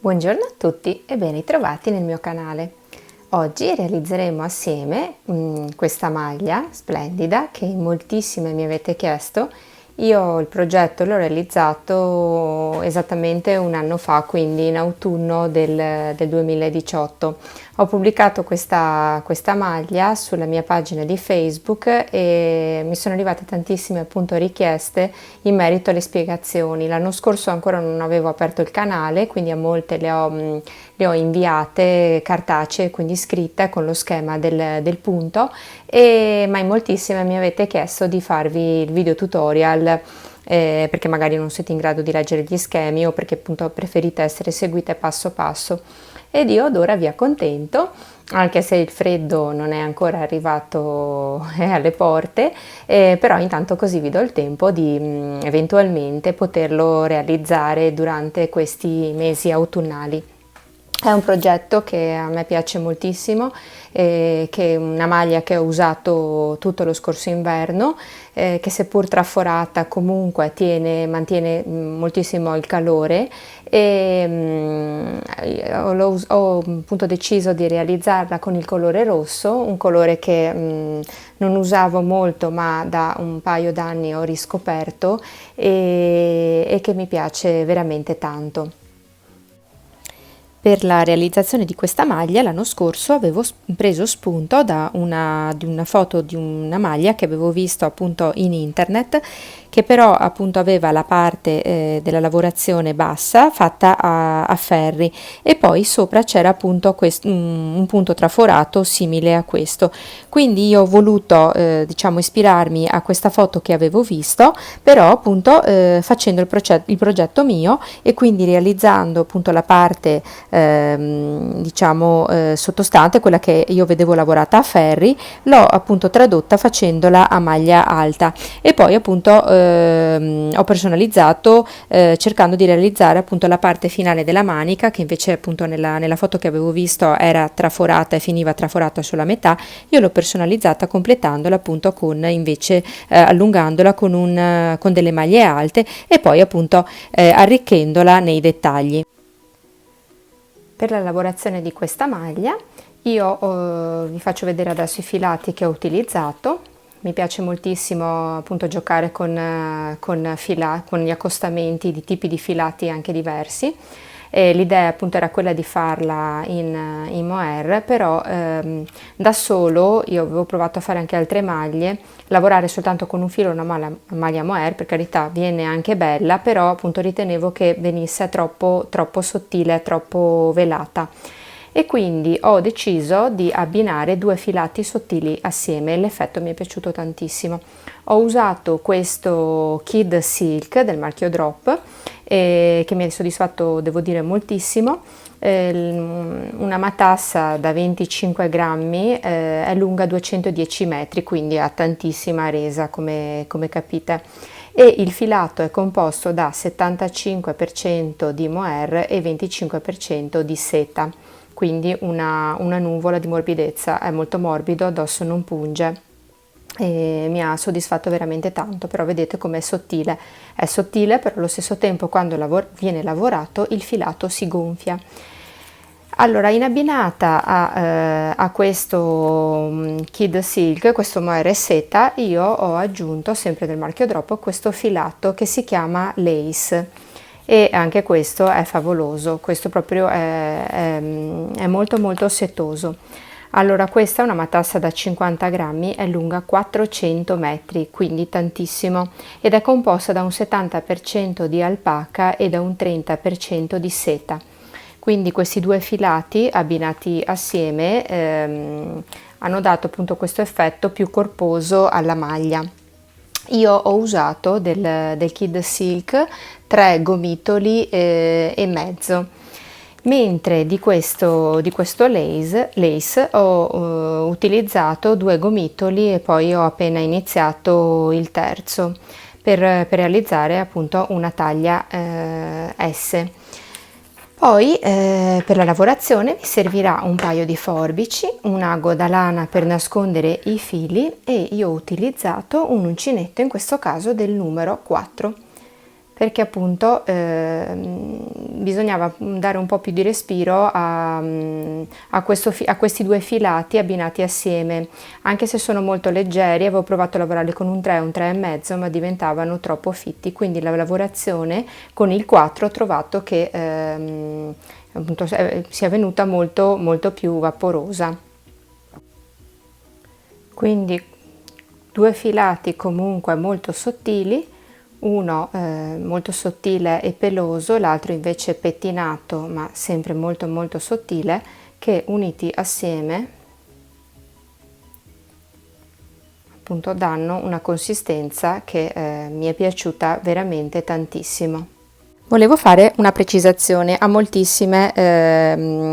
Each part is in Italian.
Buongiorno a tutti e ben ritrovati nel mio canale. Oggi realizzeremo assieme questa maglia splendida che in moltissime mi avete chiesto. Io il progetto l'ho realizzato esattamente un anno fa, quindi in autunno del 2018. Ho pubblicato questa maglia sulla mia pagina di Facebook e mi sono arrivate tantissime richieste in merito alle spiegazioni. L'anno scorso ancora non avevo aperto il canale, quindi a molte le ho inviate cartacee, quindi scritte con lo schema del punto, ma in moltissime mi avete chiesto di farvi il video tutorial perché magari non siete in grado di leggere gli schemi o perché appunto preferite essere seguite passo passo. Ed io ad ora vi accontento, anche se il freddo non è ancora arrivato alle porte, però intanto così vi do il tempo di eventualmente poterlo realizzare durante questi mesi autunnali. È un progetto che a me piace moltissimo, che è una maglia che ho usato tutto lo scorso inverno, che seppur traforata comunque mantiene moltissimo il calore e ho appunto deciso di realizzarla con il colore rosso, un colore che non usavo molto ma da un paio d'anni ho riscoperto e che mi piace veramente tanto. Per la realizzazione di questa maglia l'anno scorso avevo preso spunto da una foto di una maglia che avevo visto appunto in internet, che però appunto aveva la parte della lavorazione bassa fatta a ferri e poi sopra c'era appunto un punto traforato simile a questo. Quindi io ho voluto diciamo ispirarmi a questa foto che avevo visto, però appunto facendo il progetto mio e quindi realizzando appunto la parte diciamo sottostante, quella che io vedevo lavorata a ferri, l'ho appunto tradotta facendola a maglia alta e poi appunto ho personalizzato cercando di realizzare appunto la parte finale della manica, che invece appunto nella foto che avevo visto era traforata e finiva traforata sulla metà. Io l'ho personalizzata completandola appunto con invece allungandola con delle maglie alte e poi appunto arricchendola nei dettagli. Per la lavorazione di questa maglia io vi faccio vedere adesso i filati che ho utilizzato. Mi piace moltissimo appunto giocare con gli accostamenti di tipi di filati anche diversi. L'idea appunto era quella di farla in mohair, però da solo io avevo provato a fare anche altre maglie, lavorare soltanto con un filo una maglia mohair, per carità viene anche bella, però appunto ritenevo che venisse troppo sottile, troppo velata. E quindi ho deciso di abbinare due filati sottili assieme e l'effetto mi è piaciuto tantissimo. Ho usato questo Kid Silk del marchio Drop che mi ha soddisfatto, devo dire, moltissimo. Una matassa da 25 grammi è lunga 210 metri, quindi ha tantissima resa come capite. E il filato è composto da 75% di mohair e 25% di seta, quindi una nuvola di morbidezza, è molto morbido, addosso non punge e mi ha soddisfatto veramente tanto. Però vedete com'è sottile, però allo stesso tempo quando viene lavorato il filato si gonfia. Allora, in abbinata a questo Kid Silk, questo mohair e seta, io ho aggiunto sempre del marchio Drop questo filato che si chiama Lace e anche questo è favoloso, questo proprio è molto setoso. Allora, questa è una matassa da 50 grammi, è lunga 400 metri, quindi tantissimo, ed è composta da un 70% di alpaca e da un 30% di seta. Quindi questi due filati abbinati assieme hanno dato appunto questo effetto più corposo alla maglia. Io ho usato del Kid Silk 3 gomitoli e mezzo, mentre di questo lace ho utilizzato 2 gomitoli e poi ho appena iniziato il terzo per realizzare appunto una taglia S. Poi per la lavorazione vi servirà un paio di forbici, un ago da lana per nascondere i fili e io ho utilizzato un uncinetto, in questo caso del numero 4. perché appunto bisognava dare un po' più di respiro a questi due filati abbinati assieme. Anche se sono molto leggeri, avevo provato a lavorarli con un 3, un 3,5, ma diventavano troppo fitti, quindi la lavorazione con il 4 ho trovato che appunto sia venuta molto, molto più vaporosa. Quindi due filati comunque molto sottili, uno molto sottile e peloso, l'altro invece pettinato ma sempre molto molto sottile, che uniti assieme appunto danno una consistenza che mi è piaciuta veramente tantissimo. Volevo fare una precisazione a moltissime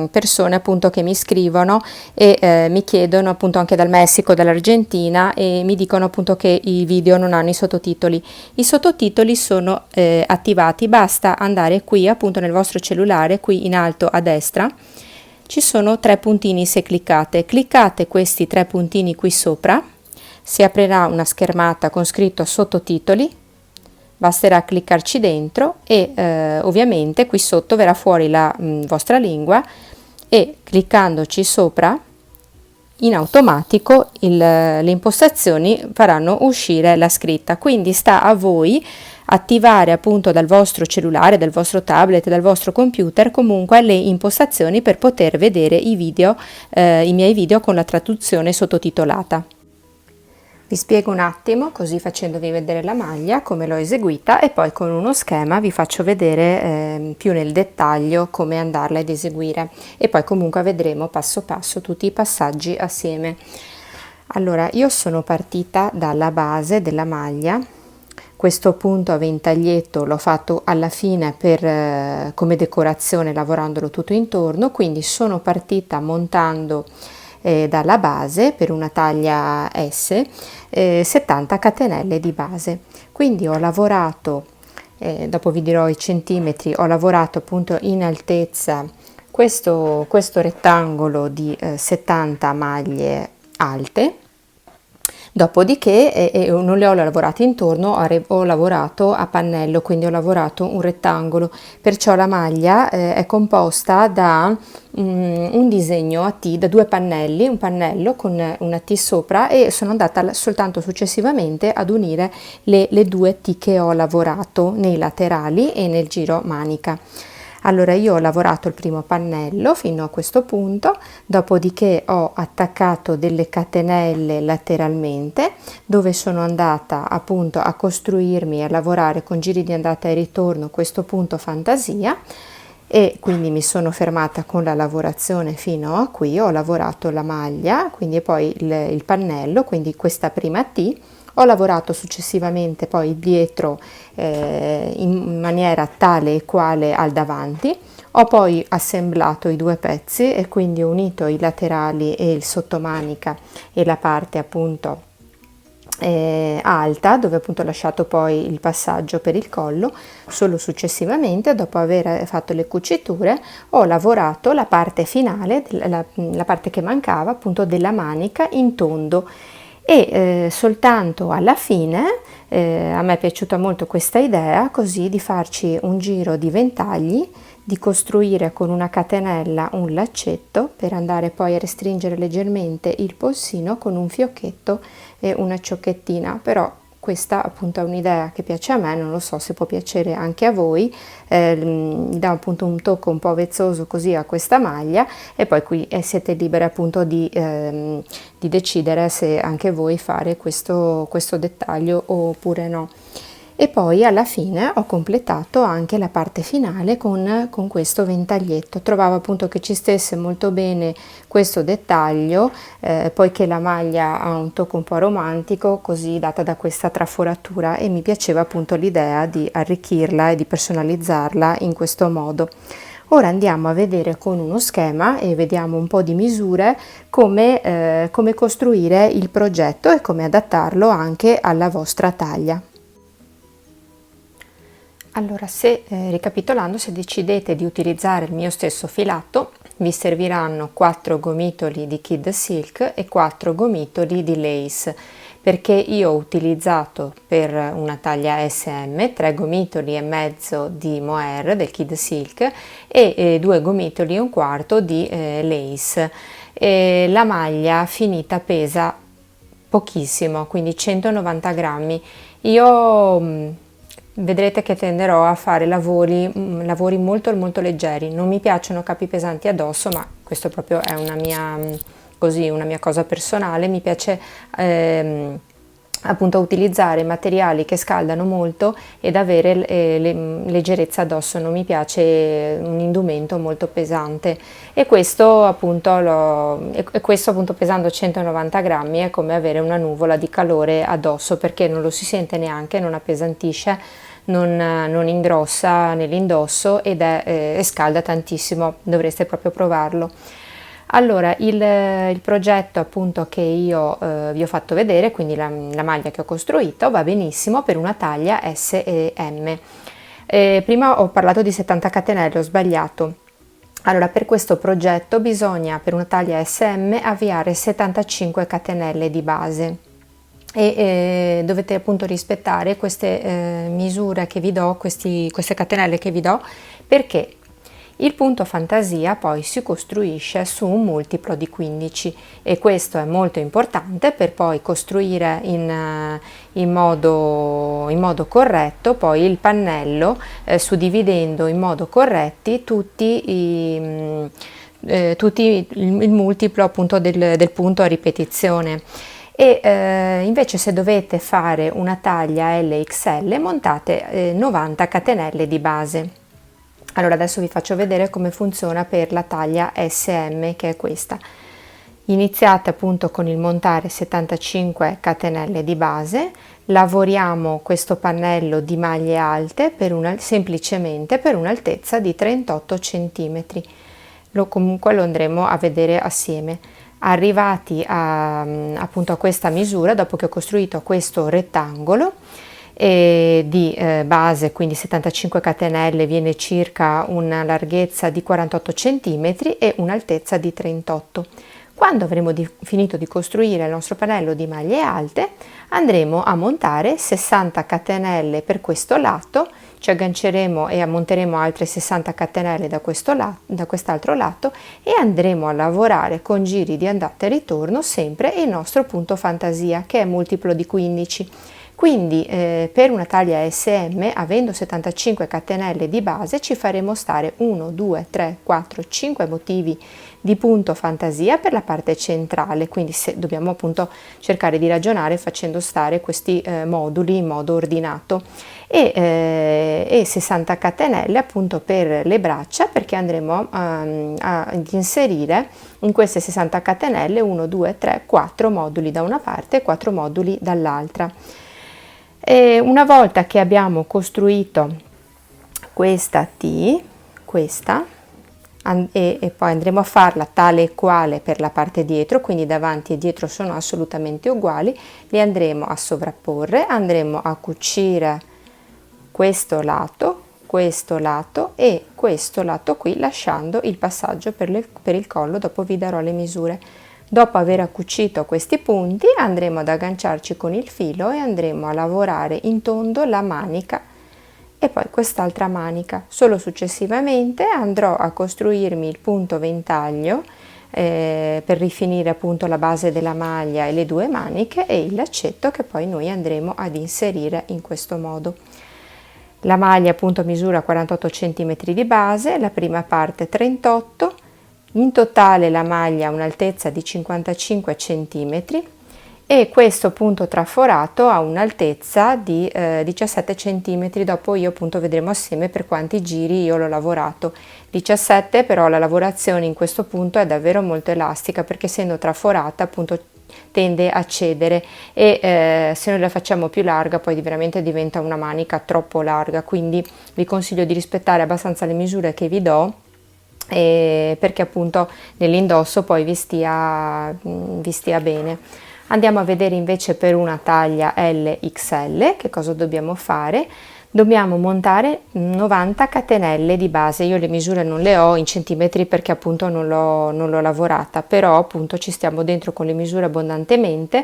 persone appunto che mi scrivono e mi chiedono appunto anche dal Messico, dall'Argentina, e mi dicono appunto che i video non hanno i sottotitoli. I sottotitoli sono attivati, basta andare qui appunto nel vostro cellulare, qui in alto a destra, ci sono tre puntini. Se cliccate questi tre puntini qui sopra, si aprirà una schermata con scritto sottotitoli. Basterà cliccarci dentro e ovviamente qui sotto verrà fuori la vostra lingua e cliccandoci sopra in automatico le impostazioni faranno uscire la scritta. Quindi sta a voi attivare appunto dal vostro cellulare, dal vostro tablet, dal vostro computer comunque le impostazioni per poter vedere i miei video con la traduzione sottotitolata. Vi spiego un attimo, così facendovi vedere la maglia, come l'ho eseguita, e poi con uno schema vi faccio vedere più nel dettaglio come andarla ad eseguire, e poi comunque vedremo passo passo tutti i passaggi assieme. Allora, io sono partita dalla base della maglia. Questo punto a ventaglietto l'ho fatto alla fine come decorazione, lavorandolo tutto intorno, quindi sono partita montando dalla base per una taglia S 70 catenelle di base. Quindi ho lavorato, dopo vi dirò i centimetri, ho lavorato appunto in altezza questo rettangolo di 70 maglie alte. Dopodiché non le ho lavorate intorno, ho lavorato a pannello, quindi ho lavorato un rettangolo, perciò la maglia è composta da un disegno a T, da due pannelli, un pannello con una T sopra, e sono andata soltanto successivamente ad unire le due T che ho lavorato nei laterali e nel giro manica. Allora io ho lavorato il primo pannello fino a questo punto, dopodiché ho attaccato delle catenelle lateralmente, dove sono andata appunto a costruirmi e a lavorare con giri di andata e ritorno questo punto fantasia, e quindi mi sono fermata con la lavorazione fino a qui. Ho lavorato la maglia, quindi poi il pannello, quindi questa prima T. Ho lavorato successivamente poi il dietro in maniera tale e quale al davanti. Ho poi assemblato i due pezzi e quindi ho unito i laterali e il sottomanica e la parte appunto alta, dove appunto ho lasciato poi il passaggio per il collo. Solo successivamente, dopo aver fatto le cuciture, ho lavorato la parte finale, la parte che mancava appunto della manica in tondo, e soltanto alla fine a me è piaciuta molto questa idea, così di farci un giro di ventagli, di costruire con una catenella un laccetto per andare poi a restringere leggermente il polsino con un fiocchetto e una ciocchettina. Però questa appunto è un'idea che piace a me, non lo so se può piacere anche a voi, dà appunto un tocco un po' vezzoso così a questa maglia, e poi qui siete liberi appunto di decidere se anche voi fare questo dettaglio oppure no. E poi alla fine ho completato anche la parte finale con questo ventaglietto. Trovavo appunto che ci stesse molto bene questo dettaglio, poiché la maglia ha un tocco un po' romantico, così data da questa traforatura, e mi piaceva appunto l'idea di arricchirla e di personalizzarla in questo modo. Ora andiamo a vedere con uno schema e vediamo un po' di misure come costruire il progetto e come adattarlo anche alla vostra taglia. Allora, ricapitolando, se decidete di utilizzare il mio stesso filato, vi serviranno 4 gomitoli di Kid Silk e 4 gomitoli di lace. perché io ho utilizzato per una taglia SM 3 gomitoli e mezzo di mohair del Kid Silk e 2 gomitoli e un quarto di lace. La maglia finita pesa pochissimo, quindi 190 grammi. Io vedrete che tenderò a fare lavori molto molto leggeri. Non mi piacciono capi pesanti addosso, ma questo proprio è una mia, così, una mia cosa personale. Mi piace appunto utilizzare materiali che scaldano molto ed avere leggerezza addosso. Non mi piace un indumento molto pesante, e questo appunto, pesando 190 grammi è come avere una nuvola di calore addosso, perché non lo si sente neanche, non appesantisce, non ingrossa nell'indosso ed è scalda tantissimo. Dovreste proprio provarlo. Allora, il progetto appunto che io vi ho fatto vedere, quindi la maglia che ho costruito, va benissimo per una taglia S e M. Prima ho parlato di 70 catenelle, ho sbagliato. Allora, per questo progetto bisogna, per una taglia SM, avviare 75 catenelle di base. E dovete appunto rispettare queste misure che vi do, queste catenelle che vi do, perché il punto fantasia poi si costruisce su un multiplo di 15, e questo è molto importante per poi costruire in modo corretto poi il pannello, suddividendo in modo corretti tutti il multiplo appunto del punto a ripetizione. E invece se dovete fare una taglia LXL montate 90 catenelle di base. Allora adesso vi faccio vedere come funziona per la taglia SM, che è questa. Iniziate appunto con il montare 75 catenelle di base, lavoriamo questo pannello di maglie alte semplicemente per un'altezza di 38 cm. Comunque lo andremo a vedere assieme. Arrivati appunto a questa misura, dopo che ho costruito questo rettangolo di base, quindi 75 catenelle, viene circa una larghezza di 48 cm e un'altezza di 38. Quando avremo finito di costruire il nostro pannello di maglie alte, andremo a montare 60 catenelle per questo lato, ci agganceremo e monteremo altre 60 catenelle da quest'altro lato, e andremo a lavorare con giri di andata e ritorno sempre il nostro punto fantasia, che è multiplo di 15. Quindi per una taglia SM, avendo 75 catenelle di base, ci faremo stare 1, 2, 3, 4, 5 motivi di punto fantasia per la parte centrale, quindi dobbiamo appunto cercare di ragionare facendo stare questi moduli in modo ordinato, e 60 catenelle appunto per le braccia, perché andremo ad inserire in queste 60 catenelle 1, 2, 3, 4 moduli da una parte e 4 moduli dall'altra. E una volta che abbiamo costruito questa T, e poi andremo a farla tale e quale per la parte dietro, quindi davanti e dietro sono assolutamente uguali, li andremo a sovrapporre, andremo a cucire questo lato e questo lato qui, lasciando il passaggio per il collo. Dopo vi darò le misure. Dopo aver cucito questi punti andremo ad agganciarci con il filo e andremo a lavorare in tondo la manica e poi quest'altra manica. Solo successivamente andrò a costruirmi il punto ventaglio per rifinire appunto la base della maglia e le due maniche e il laccetto, che poi noi andremo ad inserire in questo modo. La maglia appunto misura 48 cm di base, la prima parte 38. In totale la maglia ha un'altezza di 55 cm e questo punto traforato ha un'altezza di 17 cm. Dopo appunto vedremo assieme per quanti giri io l'ho lavorato. 17, però la lavorazione in questo punto è davvero molto elastica, perché essendo traforata appunto tende a cedere, e se noi la facciamo più larga poi veramente diventa una manica troppo larga, quindi vi consiglio di rispettare abbastanza le misure che vi do, perché appunto nell'indosso poi vi stia bene. Andiamo a vedere invece per una taglia LXL che cosa dobbiamo fare. Dobbiamo montare 90 catenelle di base. Io le misure non le ho in centimetri perché appunto non l'ho lavorata, però appunto ci stiamo dentro con le misure abbondantemente.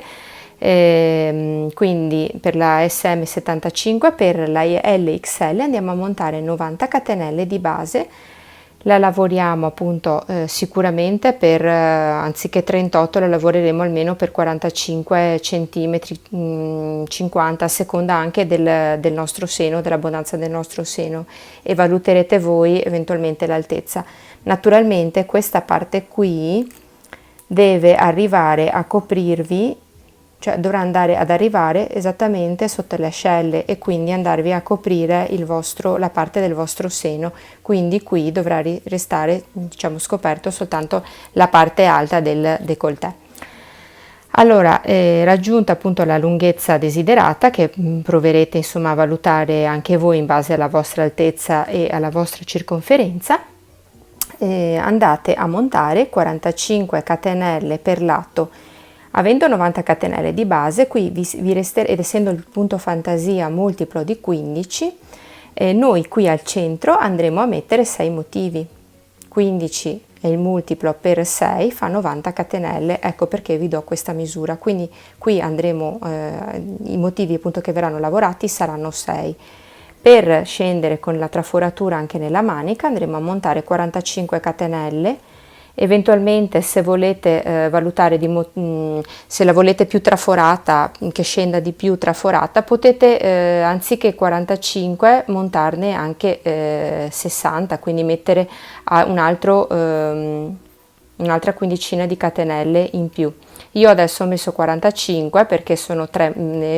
Quindi per la SM75, per la LXL andiamo a montare 90 catenelle di base. La lavoriamo appunto sicuramente per anziché 38 la lavoreremo almeno per 45 centimetri, 50 a seconda anche del nostro seno, dell'abbondanza del nostro seno, e valuterete voi eventualmente l'altezza. Naturalmente questa parte qui deve arrivare a coprirvi, cioè dovrà andare ad arrivare esattamente sotto le ascelle e quindi andarvi a coprire la parte del vostro seno, quindi qui dovrà restare, diciamo, scoperto soltanto la parte alta del décolleté. Allora, raggiunta appunto la lunghezza desiderata, che proverete insomma a valutare anche voi in base alla vostra altezza e alla vostra circonferenza, andate a montare 45 catenelle per lato. Avendo 90 catenelle di base, qui vi resterà, ed essendo il punto fantasia multiplo di 15, noi qui al centro andremo a mettere 6 motivi. 15 e il multiplo per 6 fa 90 catenelle, ecco perché vi do questa misura. Quindi qui andremo, i motivi appunto che verranno lavorati saranno 6. Per scendere con la traforatura anche nella manica andremo a montare 45 catenelle. Eventualmente se volete valutare se la volete più traforata, che scenda di più traforata, potete anziché 45 montarne anche 60, quindi mettere un'altra quindicina di catenelle in più. Io adesso ho messo 45 perché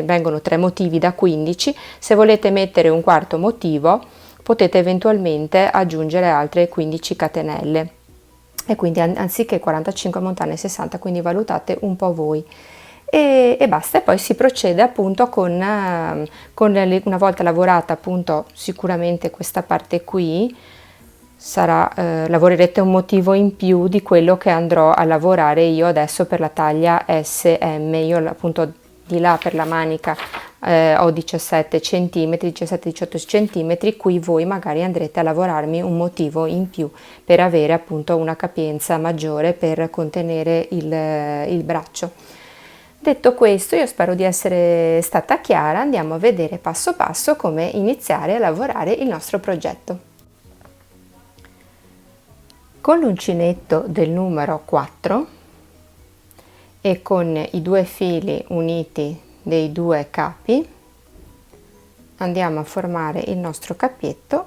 vengono 3 motivi da 15. Se volete mettere un quarto motivo potete eventualmente aggiungere altre 15 catenelle. E quindi anziché 45 montarne 60, quindi valutate un po' voi e basta. E poi si procede appunto una volta lavorata appunto sicuramente questa parte qui lavorerete un motivo in più di quello che andrò a lavorare io adesso per la taglia SM. Io appunto di là per la manica ho 17 cm, 17-18 cm, qui voi magari andrete a lavorarmi un motivo in più per avere appunto una capienza maggiore per contenere il braccio. Detto questo, io spero di essere stata chiara, andiamo a vedere passo passo come iniziare a lavorare il nostro progetto. Con l'uncinetto del numero 4 e con i 2 fili uniti dei 2 capi andiamo a formare il nostro cappietto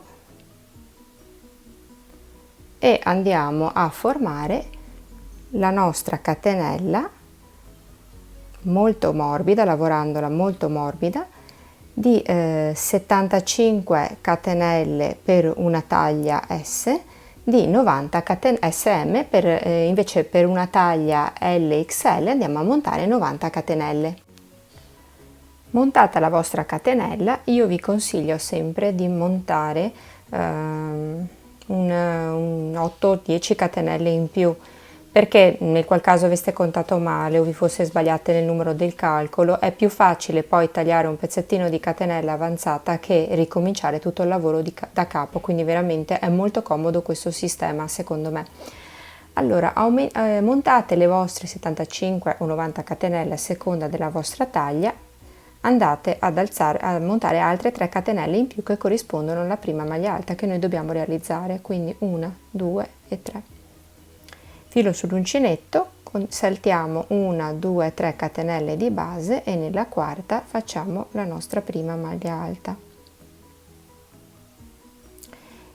e andiamo a formare la nostra catenella molto morbida, lavorandola molto morbida, di 75 catenelle per una taglia S, di 90 SM, invece per una taglia LXL andiamo a montare 90 catenelle. Montata la vostra catenella, io vi consiglio sempre di montare 8-10 catenelle in più, perché nel qual caso aveste contato male o vi fosse sbagliate nel numero del calcolo, è più facile poi tagliare un pezzettino di catenella avanzata che ricominciare tutto il lavoro da capo, quindi veramente è molto comodo questo sistema secondo me. Allora montate le vostre 75 o 90 catenelle a seconda della vostra taglia, andate a montare altre 3 catenelle in più che corrispondono alla prima maglia alta che noi dobbiamo realizzare, quindi 1, 2 e 3. Filo sull'uncinetto, saltiamo 1, 2, 3 catenelle di base e nella quarta facciamo la nostra prima maglia alta.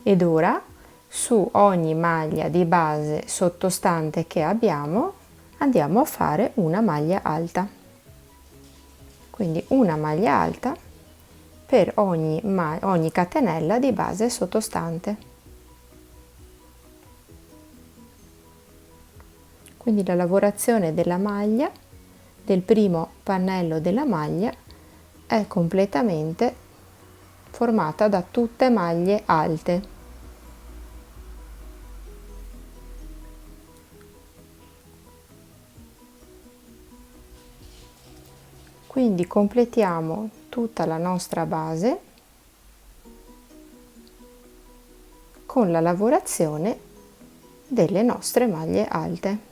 Ed ora su ogni maglia di base sottostante che abbiamo andiamo a fare una maglia alta. Quindi una maglia alta per ogni catenella di base sottostante. Quindi la lavorazione della maglia, del primo pannello della maglia, è completamente formata da tutte maglie alte. Quindi completiamo tutta la nostra base con la lavorazione delle nostre maglie alte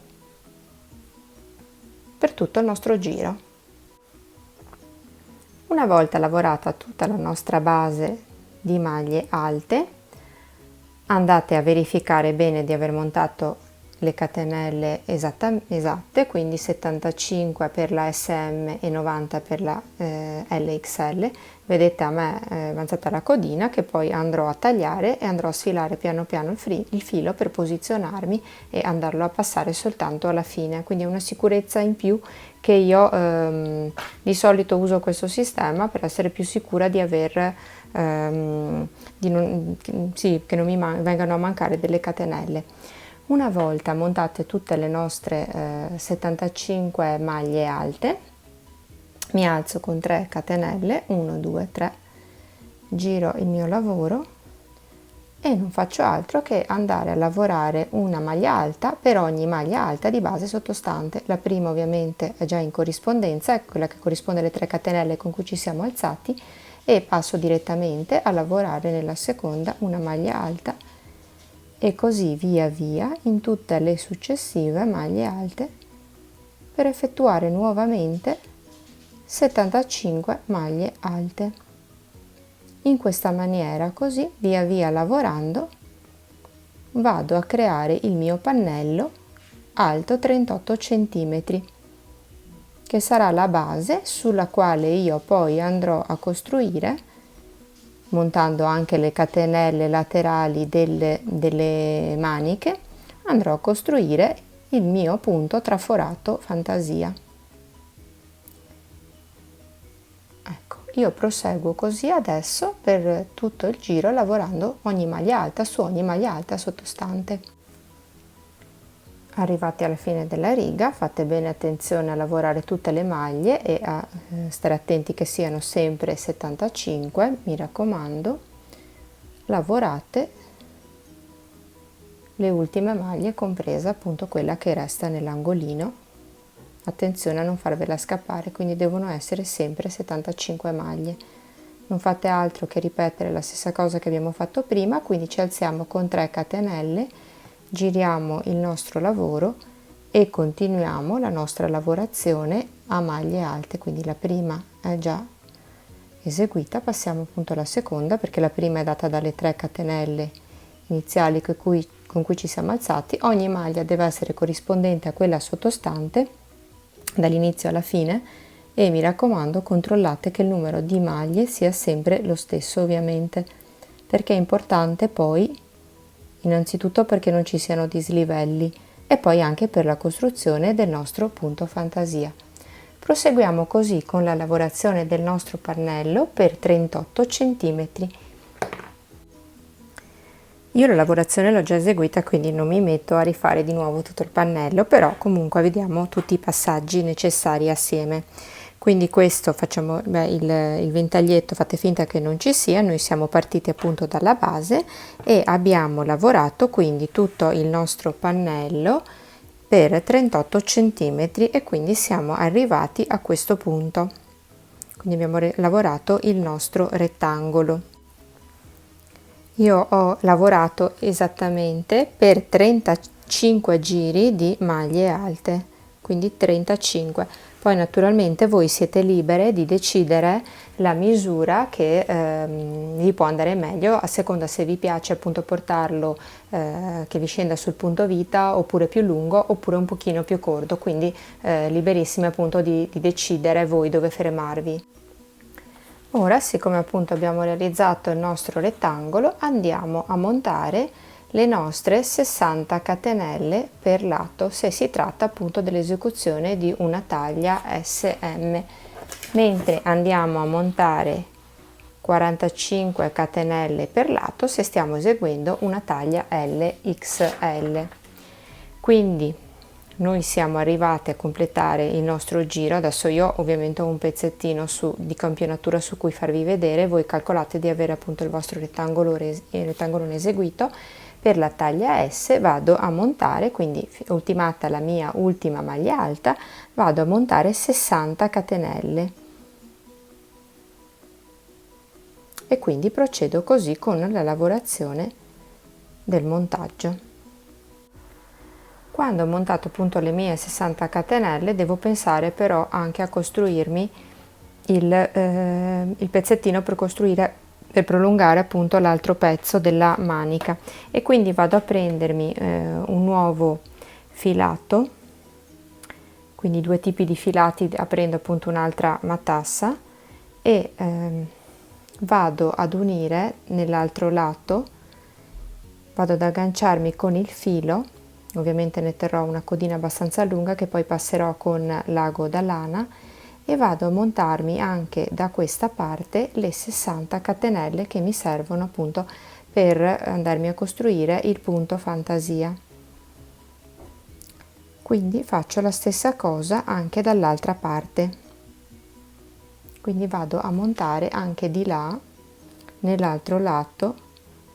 per tutto il nostro giro. Una volta lavorata tutta la nostra base di maglie alte, andate a verificare bene di aver montato le catenelle esatte, quindi 75 per la SM e 90 per la LXL. Vedete a me è avanzata la codina, che poi andrò a tagliare e andrò a sfilare piano piano il filo per posizionarmi e andarlo a passare soltanto alla fine, quindi è una sicurezza in più che io di solito uso questo sistema per essere più sicura di aver che non mi vengano a mancare delle catenelle. Una volta montate tutte le nostre 75 maglie alte, mi alzo con 3 catenelle, 1 2 3, giro il mio lavoro e non faccio altro che andare a lavorare una maglia alta per ogni maglia alta di base sottostante. La prima ovviamente è già in corrispondenza, è quella che corrisponde alle 3 catenelle con cui ci siamo alzati, e passo direttamente a lavorare nella seconda una maglia alta e così via via in tutte le successive maglie alte per effettuare nuovamente 75 maglie alte. In questa maniera, così via via lavorando, vado a creare il mio pannello alto 38 cm, che sarà la base sulla quale io poi andrò a costruire, montando anche le catenelle laterali delle maniche, andrò a costruire il mio punto traforato fantasia. Ecco, io proseguo così adesso per tutto il giro, lavorando ogni maglia alta su ogni maglia alta sottostante. Arrivati alla fine della riga, fate bene attenzione a lavorare tutte le maglie e a stare attenti che siano sempre 75, mi raccomando. Lavorate le ultime maglie, compresa appunto quella che resta nell'angolino. Attenzione a non farvela scappare, quindi devono essere sempre 75 maglie. Non fate altro che ripetere la stessa cosa che abbiamo fatto prima, quindi ci alziamo con 3 catenelle, giriamo il nostro lavoro e continuiamo la nostra lavorazione a maglie alte. Quindi la prima è già eseguita, passiamo appunto alla seconda, perché la prima è data dalle 3 catenelle iniziali con cui ci siamo alzati. Ogni maglia deve essere corrispondente a quella sottostante dall'inizio alla fine e mi raccomando controllate che il numero di maglie sia sempre lo stesso, ovviamente, perché è importante poi innanzitutto perché non ci siano dislivelli e poi anche per la costruzione del nostro punto fantasia. Proseguiamo così con la lavorazione del nostro pannello per 38 cm. Io la lavorazione l'ho già eseguita, quindi non mi metto a rifare di nuovo tutto il pannello, però comunque vediamo tutti i passaggi necessari assieme. Quindi questo facciamo il ventaglietto, fate finta che non ci sia, noi siamo partiti appunto dalla base e abbiamo lavorato quindi tutto il nostro pannello per 38 cm e quindi siamo arrivati a questo punto. Quindi abbiamo lavorato il nostro rettangolo. Io ho lavorato esattamente per 35 giri di maglie alte, quindi 35. Poi naturalmente voi siete libere di decidere la misura che vi può andare meglio, a seconda se vi piace appunto portarlo che vi scenda sul punto vita, oppure più lungo, oppure un pochino più corto, quindi liberissimi appunto di decidere voi dove fermarvi. Ora, siccome appunto abbiamo realizzato il nostro rettangolo, andiamo a montare le nostre 60 catenelle per lato, se si tratta appunto dell'esecuzione di una taglia SM, mentre andiamo a montare 45 catenelle per lato se stiamo eseguendo una taglia LXL. Quindi noi siamo arrivati a completare il nostro giro. Adesso io ovviamente ho un pezzettino di campionatura su cui farvi vedere, voi calcolate di avere appunto il vostro rettangolo eseguito. Per la taglia S vado a montare, quindi ultimata la mia ultima maglia alta, vado a montare 60 catenelle e quindi procedo così con la lavorazione del montaggio. Quando ho montato appunto le mie 60 catenelle devo pensare però anche a costruirmi il pezzettino per prolungare appunto l'altro pezzo della manica, e quindi vado a prendermi un nuovo filato, quindi due tipi di filati, aprendo appunto un'altra matassa, e vado ad unire nell'altro lato, vado ad agganciarmi con il filo, ovviamente ne terrò una codina abbastanza lunga che poi passerò con l'ago da lana, e vado a montarmi anche da questa parte le 60 catenelle che mi servono appunto per andarmi a costruire il punto fantasia. Quindi faccio la stessa cosa anche dall'altra parte, quindi vado a montare anche di là nell'altro lato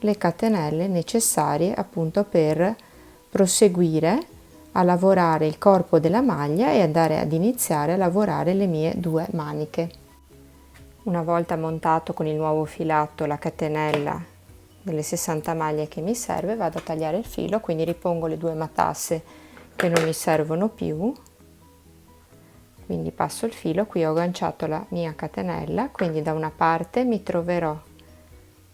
le catenelle necessarie appunto per proseguire a lavorare il corpo della maglia e andare ad iniziare a lavorare le mie due maniche. Una volta montato con il nuovo filato la catenella delle 60 maglie che mi serve, vado a tagliare il filo, quindi ripongo le due matasse che non mi servono più, quindi passo il filo. Qui ho agganciato la mia catenella, quindi da una parte mi troverò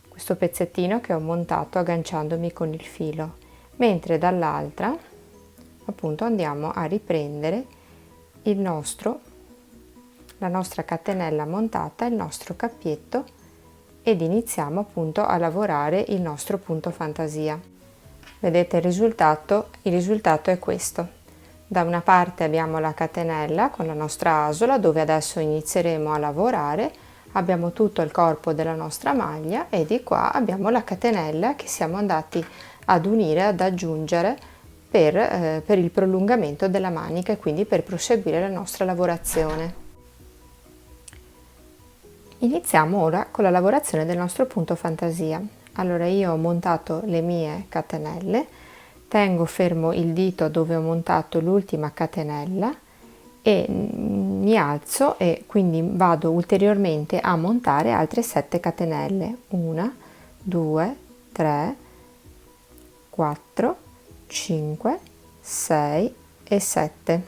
questo pezzettino che ho montato agganciandomi con il filo, mentre dall'altra appunto andiamo a riprendere la nostra catenella montata, il nostro cappietto, ed iniziamo appunto a lavorare il nostro punto fantasia. Vedete il risultato? Il risultato è questo. Da una parte abbiamo la catenella con la nostra asola, dove adesso inizieremo a lavorare, abbiamo tutto il corpo della nostra maglia, e di qua abbiamo la catenella che siamo andati ad unire, ad aggiungere per il prolungamento della manica, e quindi per proseguire la nostra lavorazione. Iniziamo ora con la lavorazione del nostro punto fantasia. Allora, io ho montato le mie catenelle, tengo fermo il dito dove ho montato l'ultima catenella e mi alzo, e quindi vado ulteriormente a montare altre 7 catenelle. 1, 2, 3, 4, 5, 6 e 7.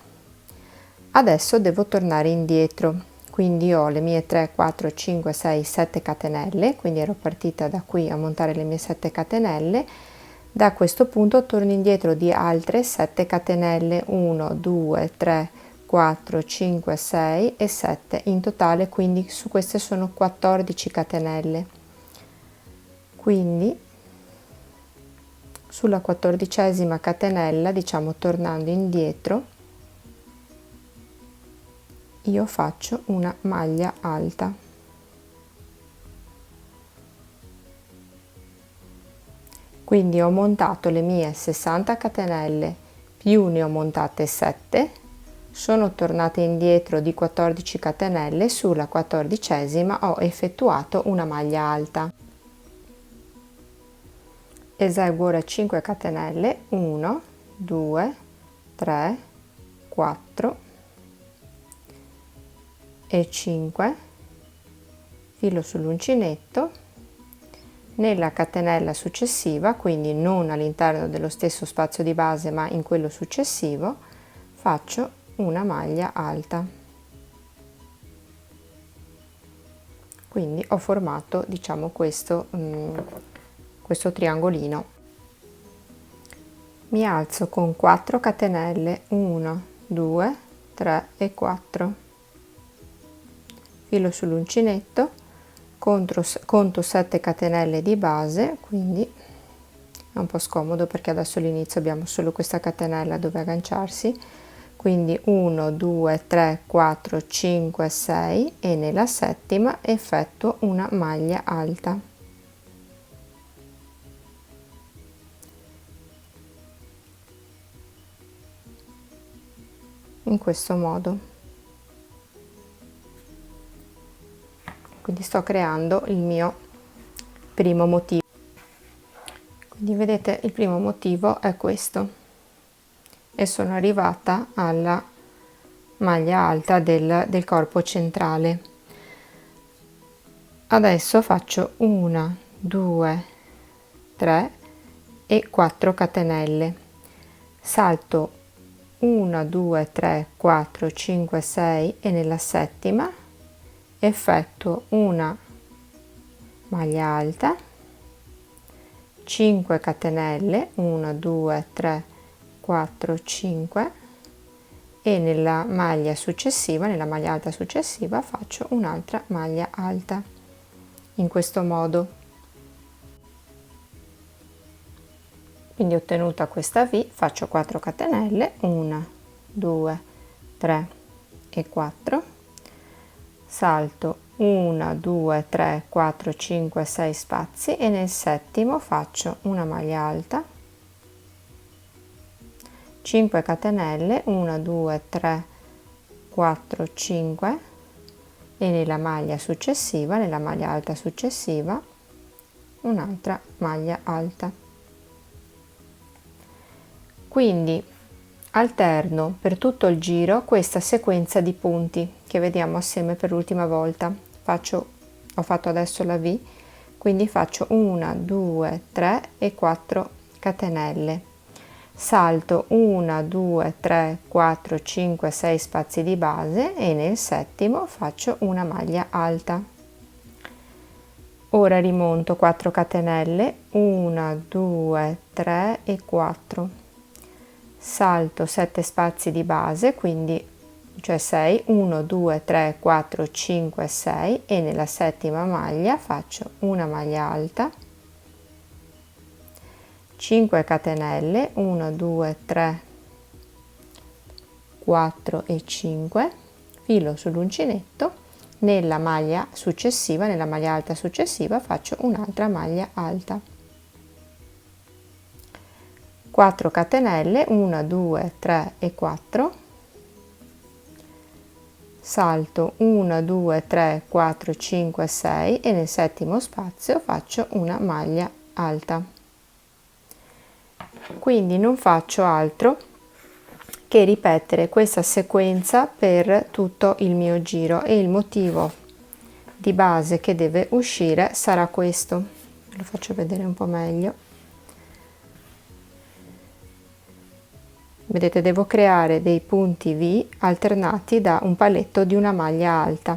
Adesso devo tornare indietro, quindi ho le mie 3, 4, 5, 6, 7 catenelle, quindi ero partita da qui a montare le mie 7 catenelle. Da questo punto torno indietro di altre 7 catenelle, 1, 2, 3, 4, 5, 6 e 7 in totale, quindi su queste sono 14 catenelle. Quindi sulla 14ª catenella, diciamo tornando indietro, io faccio una maglia alta. Quindi ho montato le mie 60 catenelle, più ne ho montate 7, sono tornata indietro di 14 catenelle, sulla 14ª ho effettuato una maglia alta. Eseguo ora 5 catenelle, 1, 2, 3, 4 e 5, filo sull'uncinetto, nella catenella successiva, quindi non all'interno dello stesso spazio di base ma in quello successivo, faccio una maglia alta. Quindi ho formato, diciamo, questo triangolino. Mi alzo con 4 catenelle, 1, 2, 3 e 4, filo sull'uncinetto, conto 7 catenelle di base, quindi è un po' scomodo perché adesso all'inizio abbiamo solo questa catenella dove agganciarsi, quindi 1, 2, 3, 4, 5, 6 e nella settima effettuo una maglia alta. In questo modo. Quindi sto creando il mio primo motivo. Quindi vedete, il primo motivo è questo, e sono arrivata alla maglia alta del corpo centrale. Adesso faccio 1, 2, 3 e 4 catenelle, salto 1, 2, 3, 4, 5, 6 e nella settima effettuo una maglia alta, 5 catenelle, 1 2 3 4 5, e nella maglia successiva, nella maglia alta successiva, faccio un'altra maglia alta in questo modo. Quindi ottenuta questa V, faccio 4 catenelle, 1 2 3 e 4, salto 1 2 3 4 5 6 spazi e nel settimo faccio una maglia alta, 5 catenelle, 1 2 3 4 5, e nella maglia successiva, nella maglia alta successiva, un'altra maglia alta. Quindi alterno per tutto il giro questa sequenza di punti che vediamo assieme per l'ultima volta. Ho fatto adesso la V, quindi faccio 1 2 3 e 4 catenelle, salto 1 2 3 4 5 6 spazi di base e nel settimo faccio una maglia alta. Ora rimonto 4 catenelle, 1 2 3 e 4, salto 7 spazi di base, quindi cioè 6, 1 2 3 4 5 6, e nella settima maglia faccio una maglia alta, 5 catenelle, 1 2 3 4 e 5, filo sull'uncinetto, nella maglia successiva, nella maglia alta successiva, faccio un'altra maglia alta, 4 catenelle, 1 2 3 e 4, salto 1 2 3 4 5 6 e nel settimo spazio faccio una maglia alta. Quindi non faccio altro che ripetere questa sequenza per tutto il mio giro, e il motivo di base che deve uscire sarà questo. Lo faccio vedere un po' meglio. Vedete, devo creare dei punti V alternati da un paletto di una maglia alta,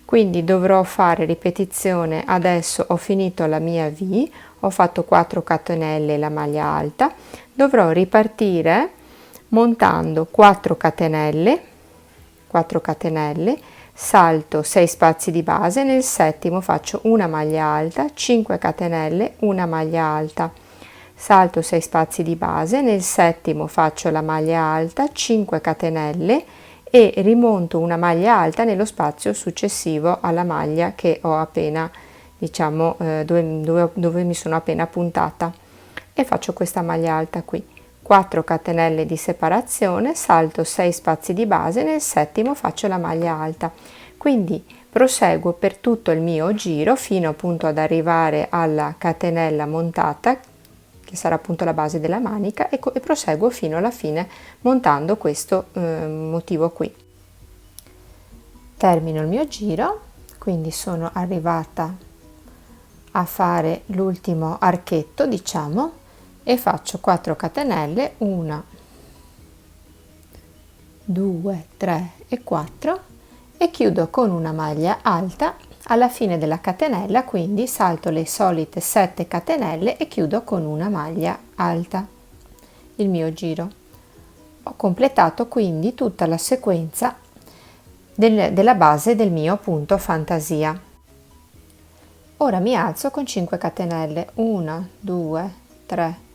quindi dovrò fare ripetizione. Adesso ho finito la mia V, ho fatto 4 catenelle e la maglia alta, dovrò ripartire montando 4 catenelle, salto 6 spazi di base, nel settimo faccio una maglia alta, 5 catenelle, una maglia alta, salto 6 spazi di base, nel settimo faccio la maglia alta, 5 catenelle e rimonto una maglia alta nello spazio successivo alla maglia che ho appena, diciamo, dove mi sono appena puntata, e faccio questa maglia alta qui, 4 catenelle di separazione, salto 6 spazi di base, nel settimo faccio la maglia alta. Quindi proseguo per tutto il mio giro fino appunto ad arrivare alla catenella montata, che sarà appunto la base della manica, e proseguo fino alla fine montando questo motivo qui. Termino il mio giro, quindi sono arrivata a fare l'ultimo archetto, diciamo, e faccio 4 catenelle, 1 2 3 e 4, e chiudo con una maglia alta alla fine della catenella, quindi salto le solite 7 catenelle e chiudo con una maglia alta il mio giro. Ho completato quindi tutta la sequenza della base del mio punto fantasia. Ora mi alzo con 5 catenelle, 1 2 3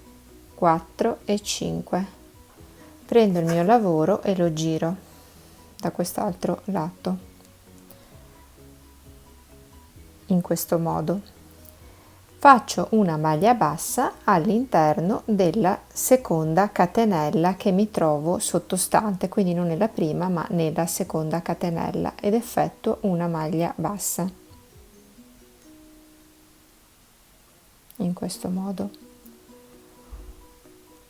4 e 5, prendo il mio lavoro e lo giro da quest'altro lato in questo modo. Faccio una maglia bassa all'interno della seconda catenella che mi trovo sottostante, quindi non nella prima ma nella seconda catenella, ed effettuo una maglia bassa in questo modo.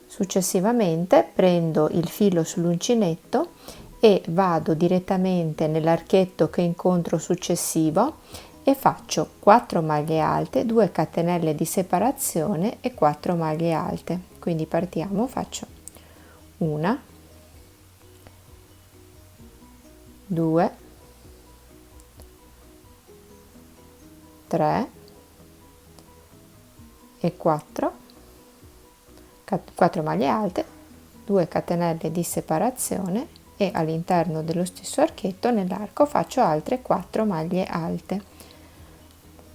Successivamente prendo il filo sull'uncinetto e vado direttamente nell'archetto che incontro successivo e faccio 4 maglie alte, 2 catenelle di separazione e 4 maglie alte. Quindi partiamo, faccio 1 2 3 e 4, 4 maglie alte, 2 catenelle di separazione e all'interno dello stesso archetto nell'arco faccio altre 4 maglie alte,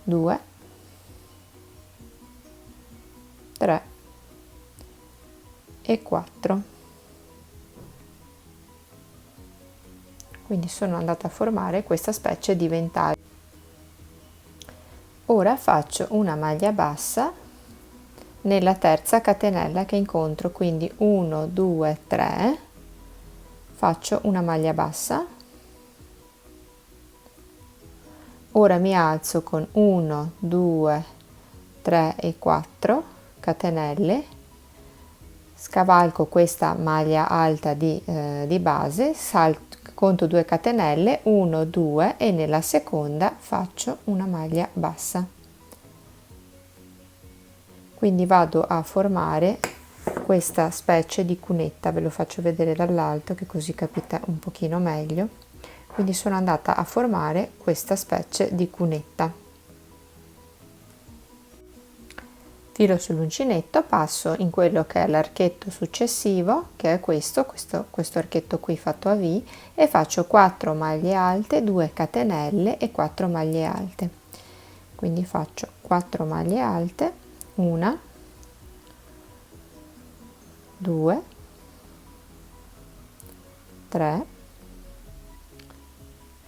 2, 3 e 4. Quindi sono andata a formare questa specie di ventaglio. Ora faccio una maglia bassa nella terza catenella che incontro, quindi 1, 2, 3, faccio una maglia bassa. Ora mi alzo con 1, 2, 3 e 4 catenelle, scavalco questa maglia alta di base, salto, conto 2 catenelle, 1, 2 e nella seconda faccio una maglia bassa. Quindi vado a formare questa specie di cunetta, ve lo faccio vedere dall'alto che così capite un pochino meglio. Quindi sono andata a formare questa specie di cunetta. Filo sull'uncinetto, passo in quello che è l'archetto successivo, che è questo archetto qui fatto a V, e faccio 4 maglie alte, 2 catenelle e 4 maglie alte. Quindi faccio 4 maglie alte, 1, 2, 3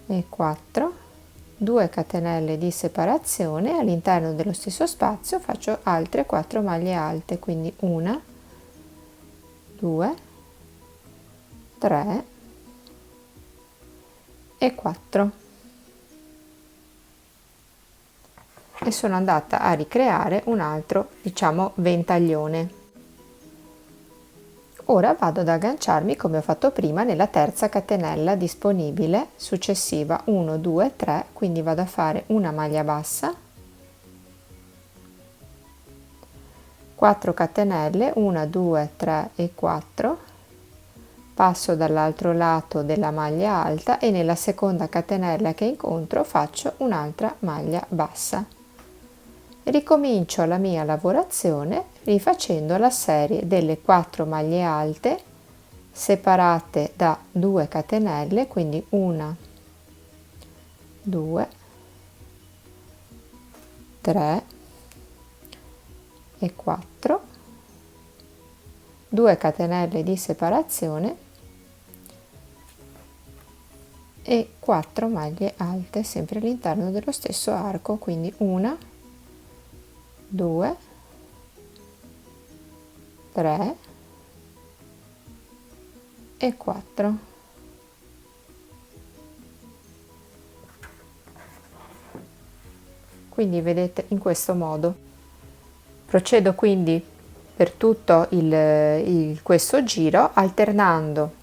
e 4, 2 catenelle di separazione, all'interno dello stesso spazio faccio altre 4 maglie alte, quindi 1, 2, 3 e 4. E sono andata a ricreare un altro, diciamo, ventaglione. Ora vado ad agganciarmi come ho fatto prima nella terza catenella disponibile successiva, 1, 2, 3, quindi vado a fare una maglia bassa, 4 catenelle, 1, 2, 3 e 4, passo dall'altro lato della maglia alta e nella seconda catenella che incontro faccio un'altra maglia bassa. Ricomincio la mia lavorazione rifacendo la serie delle 4 maglie alte separate da 2 catenelle, quindi 1, 2, 3 e 4, 2 catenelle di separazione e 4 maglie alte sempre all'interno dello stesso arco, quindi 1, 2, 3 e 4. Quindi vedete in questo modo. Procedo quindi per tutto questo giro alternando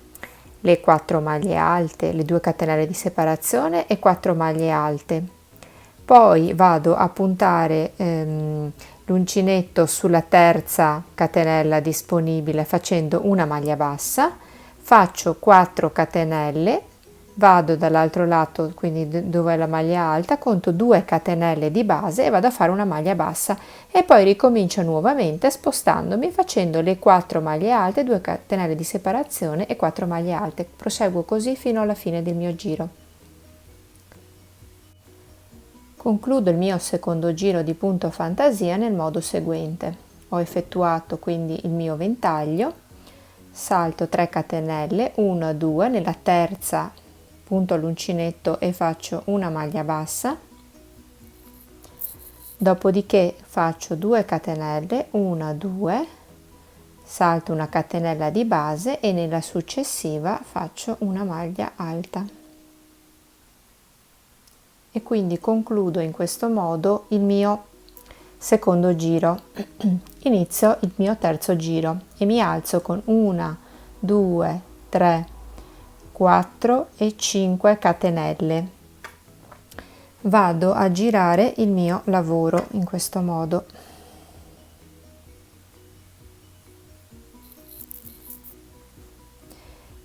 le 4 maglie alte, le 2 catenelle di separazione e 4 maglie alte. Poi vado a puntare l'uncinetto sulla terza catenella disponibile facendo una maglia bassa, faccio 4 catenelle, vado dall'altro lato, quindi dove è la maglia alta, conto 2 catenelle di base e vado a fare una maglia bassa e poi ricomincio nuovamente spostandomi facendo le 4 maglie alte, 2 catenelle di separazione e 4 maglie alte. Proseguo così fino alla fine del mio giro. Concludo il mio secondo giro di punto fantasia nel modo seguente. Ho effettuato quindi il mio ventaglio, salto 3 catenelle, 1, 2, nella terza punto l'uncinetto e faccio una maglia bassa, dopodiché faccio 2 catenelle, 1, 2, salto una catenella di base e nella successiva faccio una maglia alta. E quindi concludo in questo modo il mio secondo giro. Inizio il mio terzo giro e mi alzo con 1, 2, 3, 4 e 5 catenelle. Vado a girare il mio lavoro in questo modo.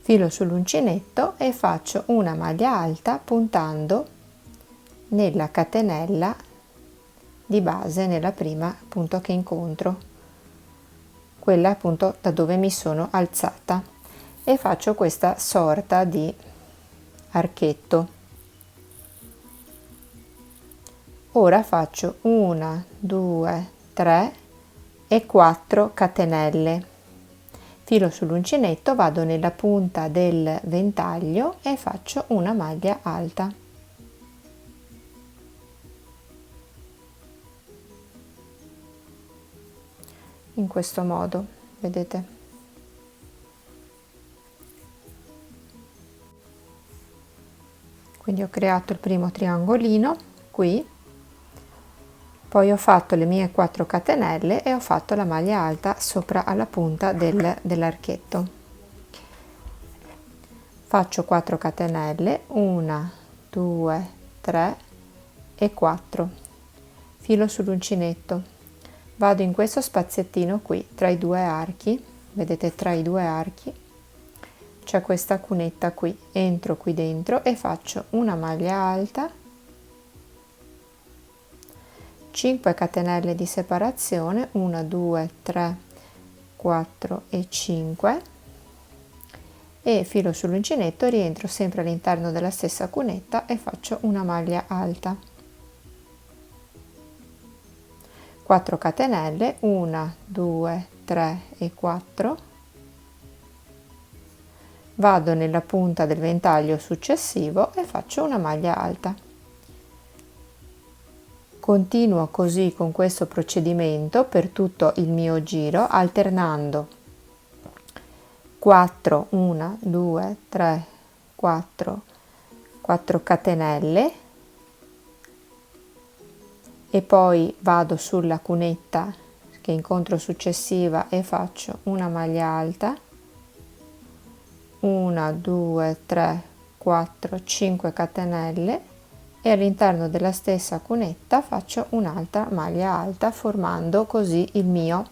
Filo sull'uncinetto e faccio una maglia alta puntando nella catenella di base nella prima appunto che incontro, quella appunto da dove mi sono alzata, e faccio questa sorta di archetto. Ora faccio 1, 2, 3 e 4 catenelle, filo sull'uncinetto, vado nella punta del ventaglio e faccio una maglia alta. In questo modo, vedete? Quindi ho creato il primo triangolino qui, poi ho fatto le mie 4 catenelle e ho fatto la maglia alta sopra alla punta dell'archetto. Faccio 4 catenelle, 1, 2, 3 e 4, filo sull'uncinetto, vado in questo spaziettino qui tra i due archi, vedete, tra i due archi c'è questa cunetta qui, entro qui dentro e faccio una maglia alta, 5 catenelle di separazione, 1, 2, 3, 4 e 5, e filo sull'uncinetto, rientro sempre all'interno della stessa cunetta e faccio una maglia alta, 4 catenelle, 1, 2, 3 e 4, vado nella punta del ventaglio successivo e faccio una maglia alta. Continuo così con questo procedimento per tutto il mio giro, alternando 4, 1, 2, 3, 4, 4 catenelle e poi vado sulla cunetta che incontro successiva e faccio una maglia alta, 1, 2, 3, 4, 5 catenelle e all'interno della stessa cunetta faccio un'altra maglia alta, formando così il mio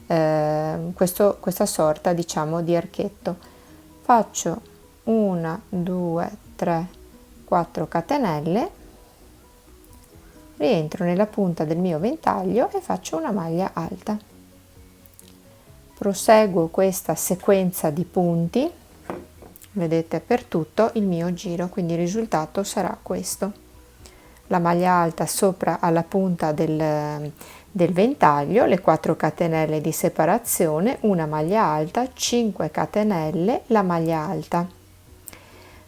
questa sorta, diciamo, di archetto. Faccio 1, 2, 3, 4 catenelle, rientro nella punta del mio ventaglio e faccio una maglia alta. Proseguo questa sequenza di punti, vedete, per tutto il mio giro, quindi il risultato sarà questo: la maglia alta sopra alla punta del ventaglio, le 4 catenelle di separazione, una maglia alta, 5 catenelle, la maglia alta,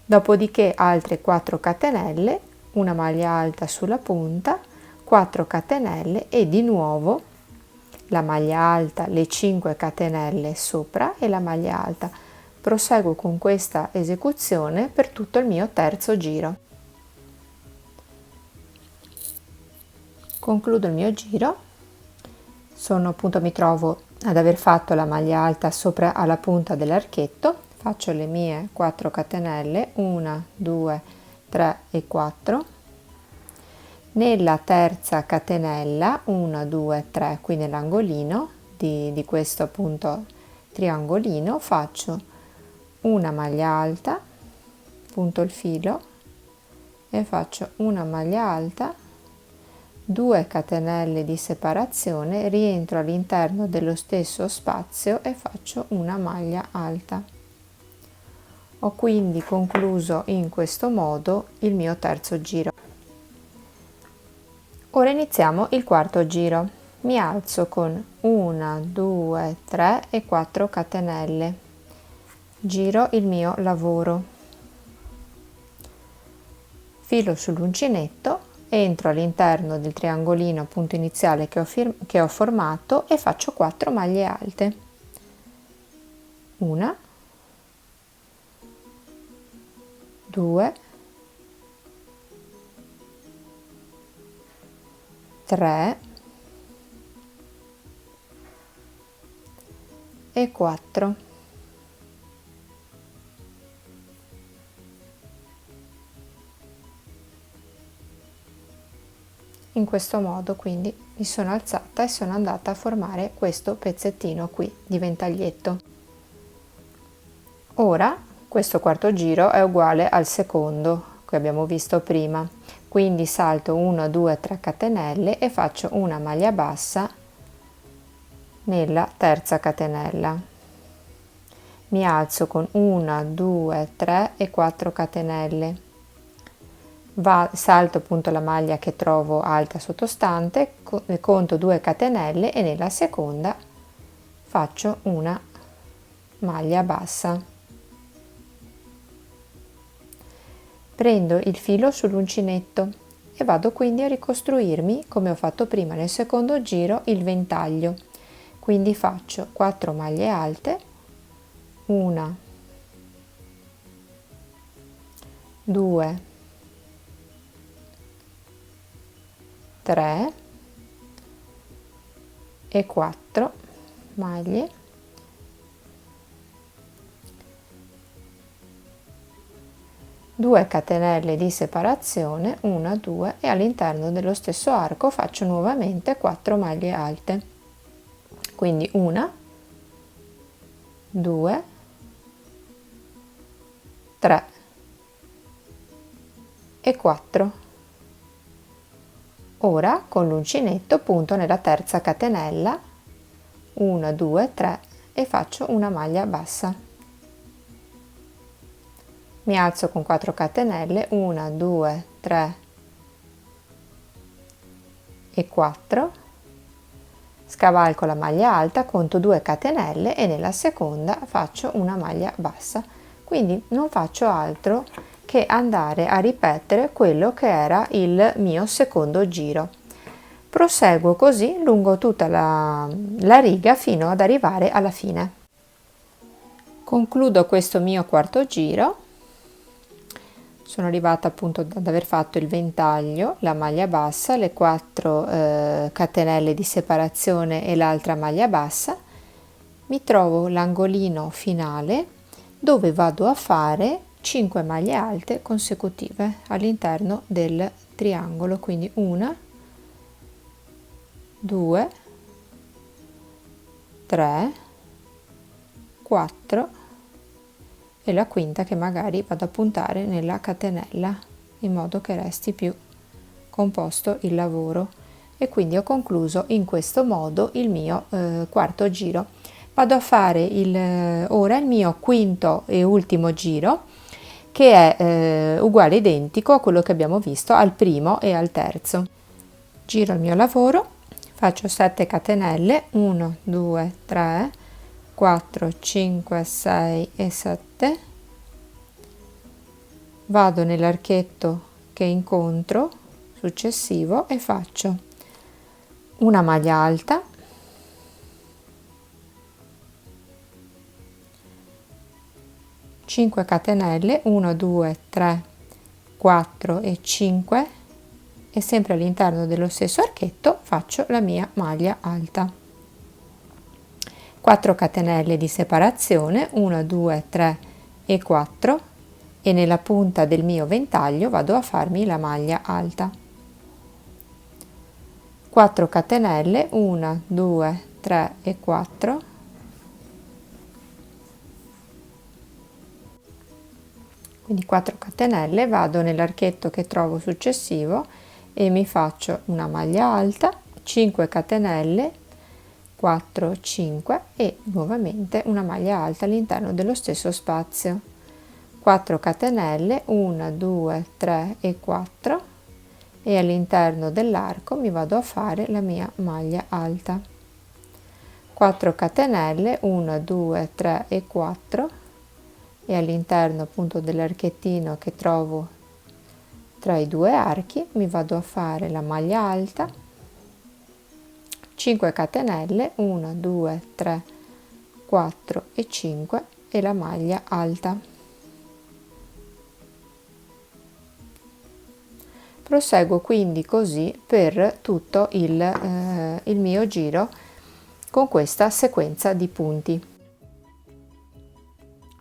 dopodiché altre 4 catenelle, una maglia alta sulla punta, 4 catenelle e di nuovo la maglia alta, le 5 catenelle sopra e la maglia alta. Proseguo con questa esecuzione per tutto il mio terzo giro. Concludo il mio giro, mi trovo ad aver fatto la maglia alta sopra alla punta dell'archetto, faccio le mie 4 catenelle, 1, 2, 3 e 4, nella terza catenella 1, 2, 3, qui nell'angolino di questo appunto triangolino, faccio una maglia alta, punto il filo e faccio una maglia alta, 2 catenelle di separazione, rientro all'interno dello stesso spazio e faccio una maglia alta. Ho quindi concluso in questo modo il mio terzo giro. Ora iniziamo il quarto giro. Mi alzo con 1, 2, 3 e 4 catenelle. Giro il mio lavoro. Filo sull'uncinetto, entro all'interno del triangolino punto iniziale che ho formato e faccio 4 maglie alte. 1, 2, 3 e 4. In questo modo quindi mi sono alzata e sono andata a formare questo pezzettino qui di ventaglietto. Ora questo quarto giro è uguale al secondo che abbiamo visto prima, quindi salto 1 2 3 catenelle e faccio una maglia bassa nella terza catenella. Mi alzo con 1 2 3 e 4 catenelle, salto appunto la maglia che trovo alta sottostante, conto 2 catenelle e nella seconda faccio una maglia bassa. Prendo il filo sull'uncinetto e vado quindi a ricostruirmi, come ho fatto prima nel secondo giro, il ventaglio. Quindi faccio 4 maglie alte, 1 2 3 e 4 maglie, due catenelle di separazione, 1 2 e all'interno dello stesso arco faccio nuovamente 4 maglie alte, quindi 1 2 3 e 4. Ora con l'uncinetto punto nella terza catenella, 1 2 3 e faccio una maglia bassa. Mi alzo con 4 catenelle, 1 2 3 e 4, scavalco la maglia alta, conto 2 catenelle e nella seconda faccio una maglia bassa. Quindi non faccio altro che andare a ripetere quello che era il mio secondo giro. Proseguo così lungo tutta la riga fino ad arrivare alla fine. Concludo questo mio quarto giro. Sono arrivata appunto ad aver fatto il ventaglio, la maglia bassa, le 4 catenelle di separazione e l'altra maglia bassa. Mi trovo l'angolino finale dove vado a fare 5 maglie alte consecutive all'interno del triangolo, quindi 1 2 3 4 e la quinta che magari vado a puntare nella catenella in modo che resti più composto il lavoro, e quindi ho concluso in questo modo il mio quarto giro. Vado a fare ora il mio quinto e ultimo giro, che è uguale, identico a quello che abbiamo visto al primo e al terzo. Giro il mio lavoro, faccio 7 catenelle, 1 2 3 4 5 6 e 7, vado nell'archetto che incontro successivo e faccio una maglia alta, 5 catenelle, 1 2 3 4 e 5, e sempre all'interno dello stesso archetto faccio la mia maglia alta, 4 catenelle di separazione, 1 2 3 e 4, e nella punta del mio ventaglio vado a farmi la maglia alta, 4 catenelle, 1 2 3 e 4, quindi 4 catenelle, vado nell'archetto che trovo successivo e mi faccio una maglia alta, 5 catenelle, 4 5 e nuovamente una maglia alta all'interno dello stesso spazio, 4 catenelle, 1 2 3 e 4, e all'interno dell'arco mi vado a fare la mia maglia alta, 4 catenelle, 1 2 3 e 4, e all'interno appunto dell'archettino che trovo tra i due archi mi vado a fare la maglia alta, 5 catenelle, 1 2 3 4 e 5 e la maglia alta. Proseguo quindi così per tutto il mio giro con questa sequenza di punti.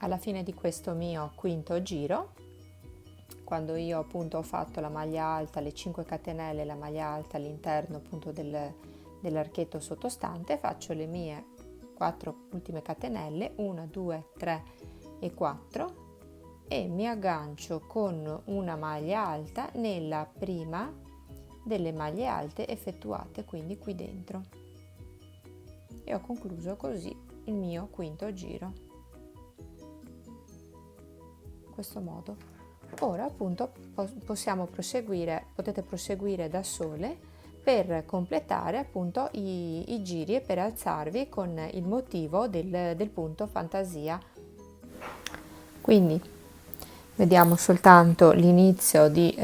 Alla fine di questo mio quinto giro, quando io appunto ho fatto la maglia alta, le 5 catenelle, la maglia alta all'interno appunto dell'archetto sottostante, faccio le mie 4 ultime catenelle, 1 2 3 e 4, e mi aggancio con una maglia alta nella prima delle maglie alte effettuate, quindi qui dentro, e ho concluso così il mio quinto giro, in questo modo. Ora appunto possiamo proseguire, potete proseguire da sole per completare appunto i giri e per alzarvi con il motivo del punto fantasia. Quindi vediamo soltanto l'inizio di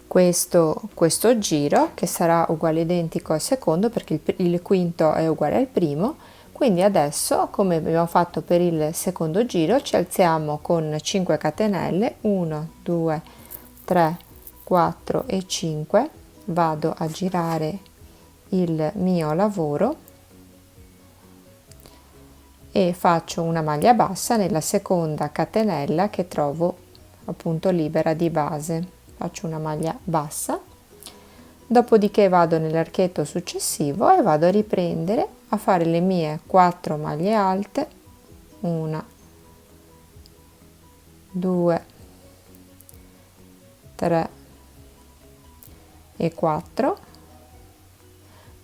questo giro, che sarà uguale identico al secondo perché il quinto è uguale al primo. Quindi adesso, come abbiamo fatto per il secondo giro, ci alziamo con 5 catenelle, 1 2 3 4 e 5, vado a girare il mio lavoro e faccio una maglia bassa nella seconda catenella che trovo appunto libera di base. Faccio una maglia bassa, dopodiché vado nell'archetto successivo e vado a riprendere a fare le mie 4 maglie alte, 1 2 3 e 4,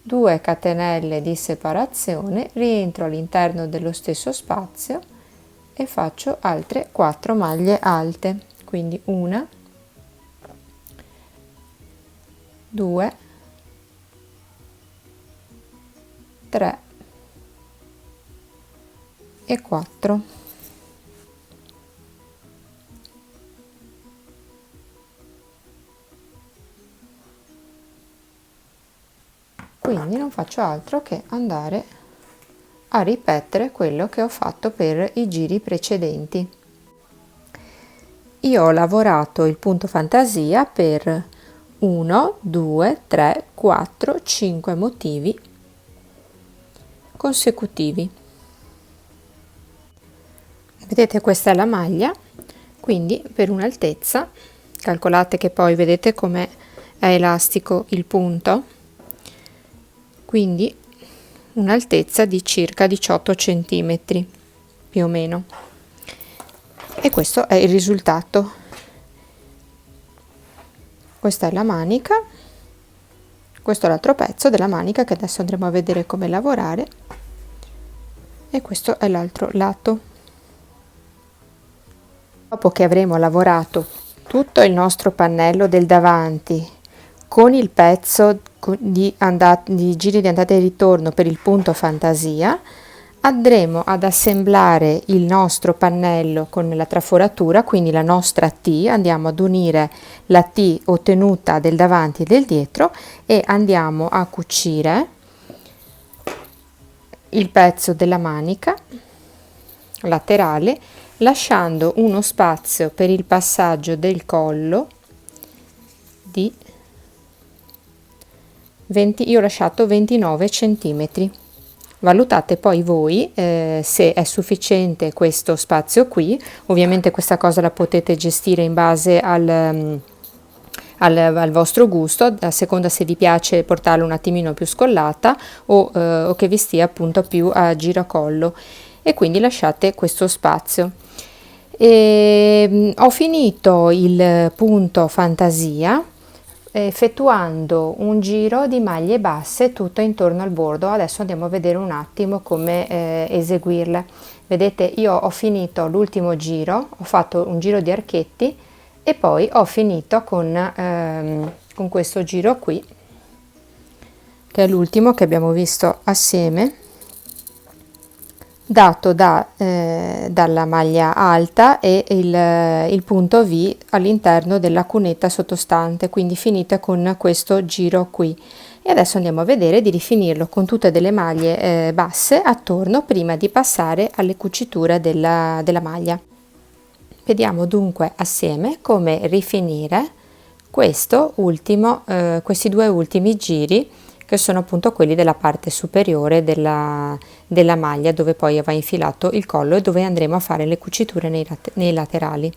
2 catenelle di separazione, rientro all'interno dello stesso spazio e faccio altre 4 maglie alte, quindi 1 2 3 e 4. Quindi non faccio altro che andare a ripetere quello che ho fatto per i giri precedenti. Io ho lavorato il punto fantasia per 1 2 3 4 5 motivi consecutivi. Vedete, questa è la maglia, quindi per un'altezza, calcolate che poi vedete come è elastico il punto, quindi un'altezza di circa 18 centimetri più o meno, e questo è il risultato. Questa è la manica, questo è l'altro pezzo della manica che adesso andremo a vedere come lavorare, e questo è l'altro lato. Dopo che avremo lavorato tutto il nostro pannello del davanti con il pezzo di giri di andata e ritorno per il punto fantasia, andremo ad assemblare il nostro pannello con la traforatura, quindi la nostra T, andiamo ad unire la T ottenuta del davanti e del dietro e andiamo a cucire il pezzo della manica laterale, lasciando uno spazio per il passaggio del collo di 20, io ho lasciato 29 centimetri. Valutate poi voi se è sufficiente questo spazio qui. Ovviamente questa cosa la potete gestire in base al vostro gusto, a seconda se vi piace portarla un attimino più scollata o che vi stia appunto più a giracollo, e quindi lasciate questo spazio. Ho finito il punto fantasia effettuando un giro di maglie basse tutto intorno al bordo. Adesso andiamo a vedere un attimo come eseguirle. Vedete, io ho finito l'ultimo giro, ho fatto un giro di archetti e poi ho finito con questo giro qui, che è l'ultimo che abbiamo visto assieme, dato dalla maglia alta e il punto V all'interno della cunetta sottostante, quindi finite con questo giro qui. E adesso andiamo a vedere di rifinirlo con tutte delle maglie basse attorno prima di passare alle cuciture della maglia. Vediamo dunque assieme come rifinire questi due ultimi giri, che sono appunto quelli della parte superiore della maglia, dove poi va infilato il collo e dove andremo a fare le cuciture nei laterali.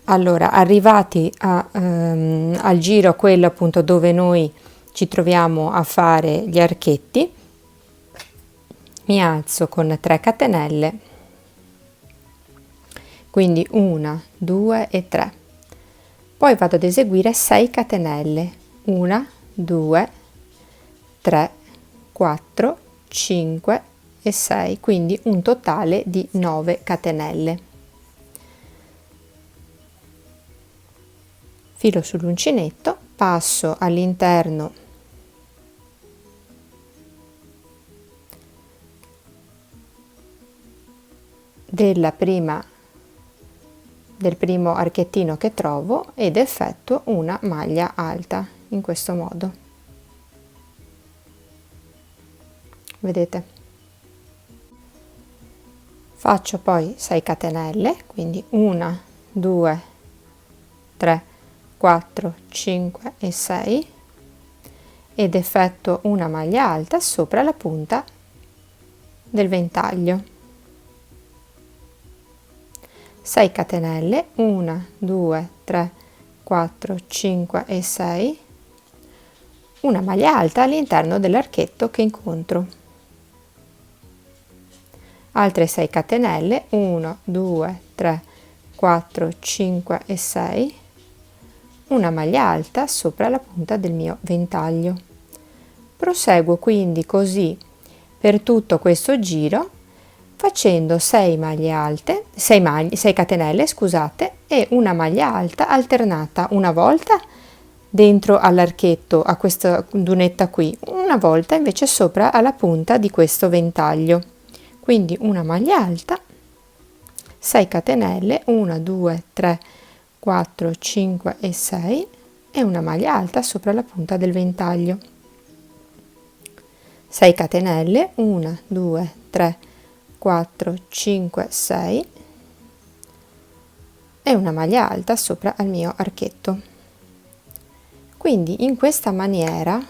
Allora, arrivati al giro, quello appunto dove noi ci troviamo a fare gli archetti, mi alzo con 3 catenelle quindi 1, 2 e 3. Poi vado ad eseguire 6 catenelle, 1, 2, 3, 4, 5 e 6, quindi un totale di 9 catenelle. Filo sull'uncinetto, passo all'interno del primo archettino che trovo ed effettuo una maglia alta in questo modo. Vedete? Faccio poi 6 catenelle, quindi 1, 2, 3, 4, 5 e 6 ed effettuo una maglia alta sopra la punta del ventaglio. 6 catenelle, 1, 2, 3, 4, 5 e 6, una maglia alta all'interno dell'archetto che incontro. Altre 6 catenelle, 1, 2, 3, 4, 5 e 6, una maglia alta sopra la punta del mio ventaglio. Proseguo quindi così per tutto questo giro, facendo 6 maglie alte, 6 catenelle, scusate, e una maglia alta alternata una volta dentro all'archetto, a questa dunetta qui, una volta invece sopra alla punta di questo ventaglio. Quindi una maglia alta, 6 catenelle, 1, 2, 3, 4, 5 e 6 e una maglia alta sopra la punta del ventaglio. 6 catenelle, 1, 2, 3, 4, 5, 6 e una maglia alta sopra al mio archetto. Quindi in questa maniera,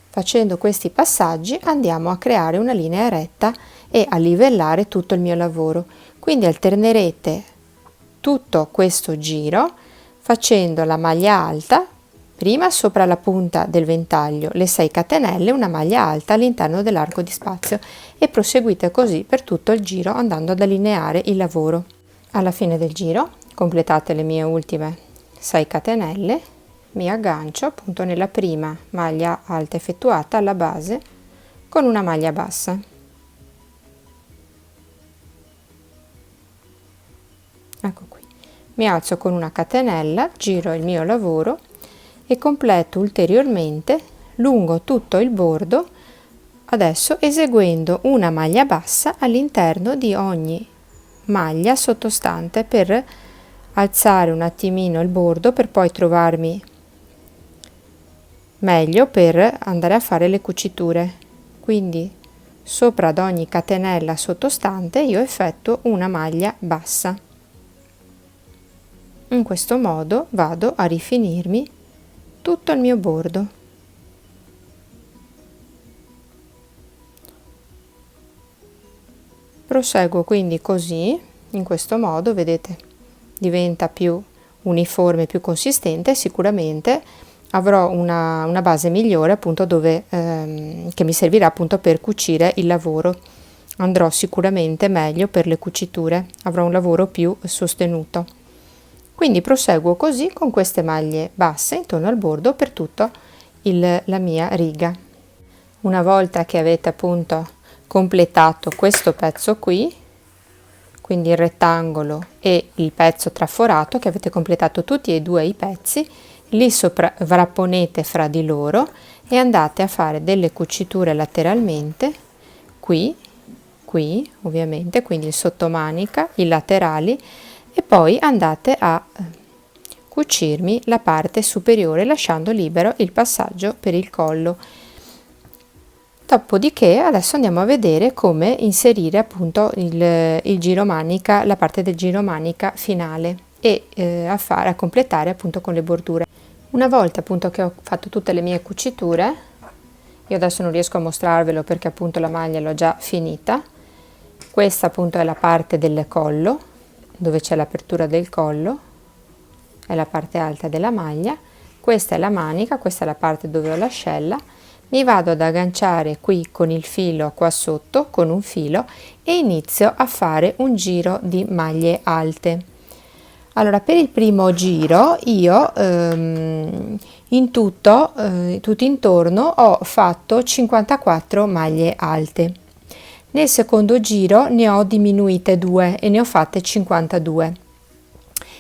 facendo questi passaggi, andiamo a creare una linea retta e a livellare tutto il mio lavoro. Quindi alternerete tutto questo giro facendo la maglia alta prima sopra la punta del ventaglio, le 6 catenelle, una maglia alta all'interno dell'arco di spazio e proseguite così per tutto il giro andando ad allineare il lavoro. Alla fine del giro completate le mie ultime 6 catenelle, mi aggancio appunto nella prima maglia alta effettuata alla base con una maglia bassa. Ecco qui. Mi alzo con una catenella, giro il mio lavoro e completo ulteriormente lungo tutto il bordo, adesso eseguendo una maglia bassa all'interno di ogni maglia sottostante per alzare un attimino il bordo per poi trovarmi meglio per andare a fare le cuciture. Quindi sopra ad ogni catenella sottostante io effettuo una maglia bassa. In questo modo vado a rifinirmi tutto il mio bordo. Proseguo quindi così, in questo modo, vedete, diventa più uniforme, più consistente. Sicuramente avrò una base migliore appunto dove che mi servirà appunto per cucire il lavoro. Andrò sicuramente meglio per le cuciture, avrò un lavoro più sostenuto. Quindi proseguo così con queste maglie basse intorno al bordo per tutta la mia riga. Una volta che avete appunto completato questo pezzo qui, quindi il rettangolo e il pezzo traforato, che avete completato tutti e due i pezzi, li sovrapponete fra di loro e andate a fare delle cuciture lateralmente, qui ovviamente, quindi il sottomanica, i laterali, e poi andate a cucirmi la parte superiore lasciando libero il passaggio per il collo. Dopodiché adesso andiamo a vedere come inserire appunto il giromanica, la parte del giromanica finale e a completare appunto con le bordure. Una volta appunto che ho fatto tutte le mie cuciture, io adesso non riesco a mostrarvelo perché appunto la maglia l'ho già finita. Questa appunto è la parte del collo, dove c'è l'apertura del collo, è la parte alta della maglia. Questa è la manica, questa è la parte dove ho l'ascella. Mi vado ad agganciare qui con il filo qua sotto, con un filo, e inizio a fare un giro di maglie alte. Allora, per il primo giro io in tutto intorno ho fatto 54 maglie alte. Nel secondo giro ne ho diminuite 2 e ne ho fatte 52.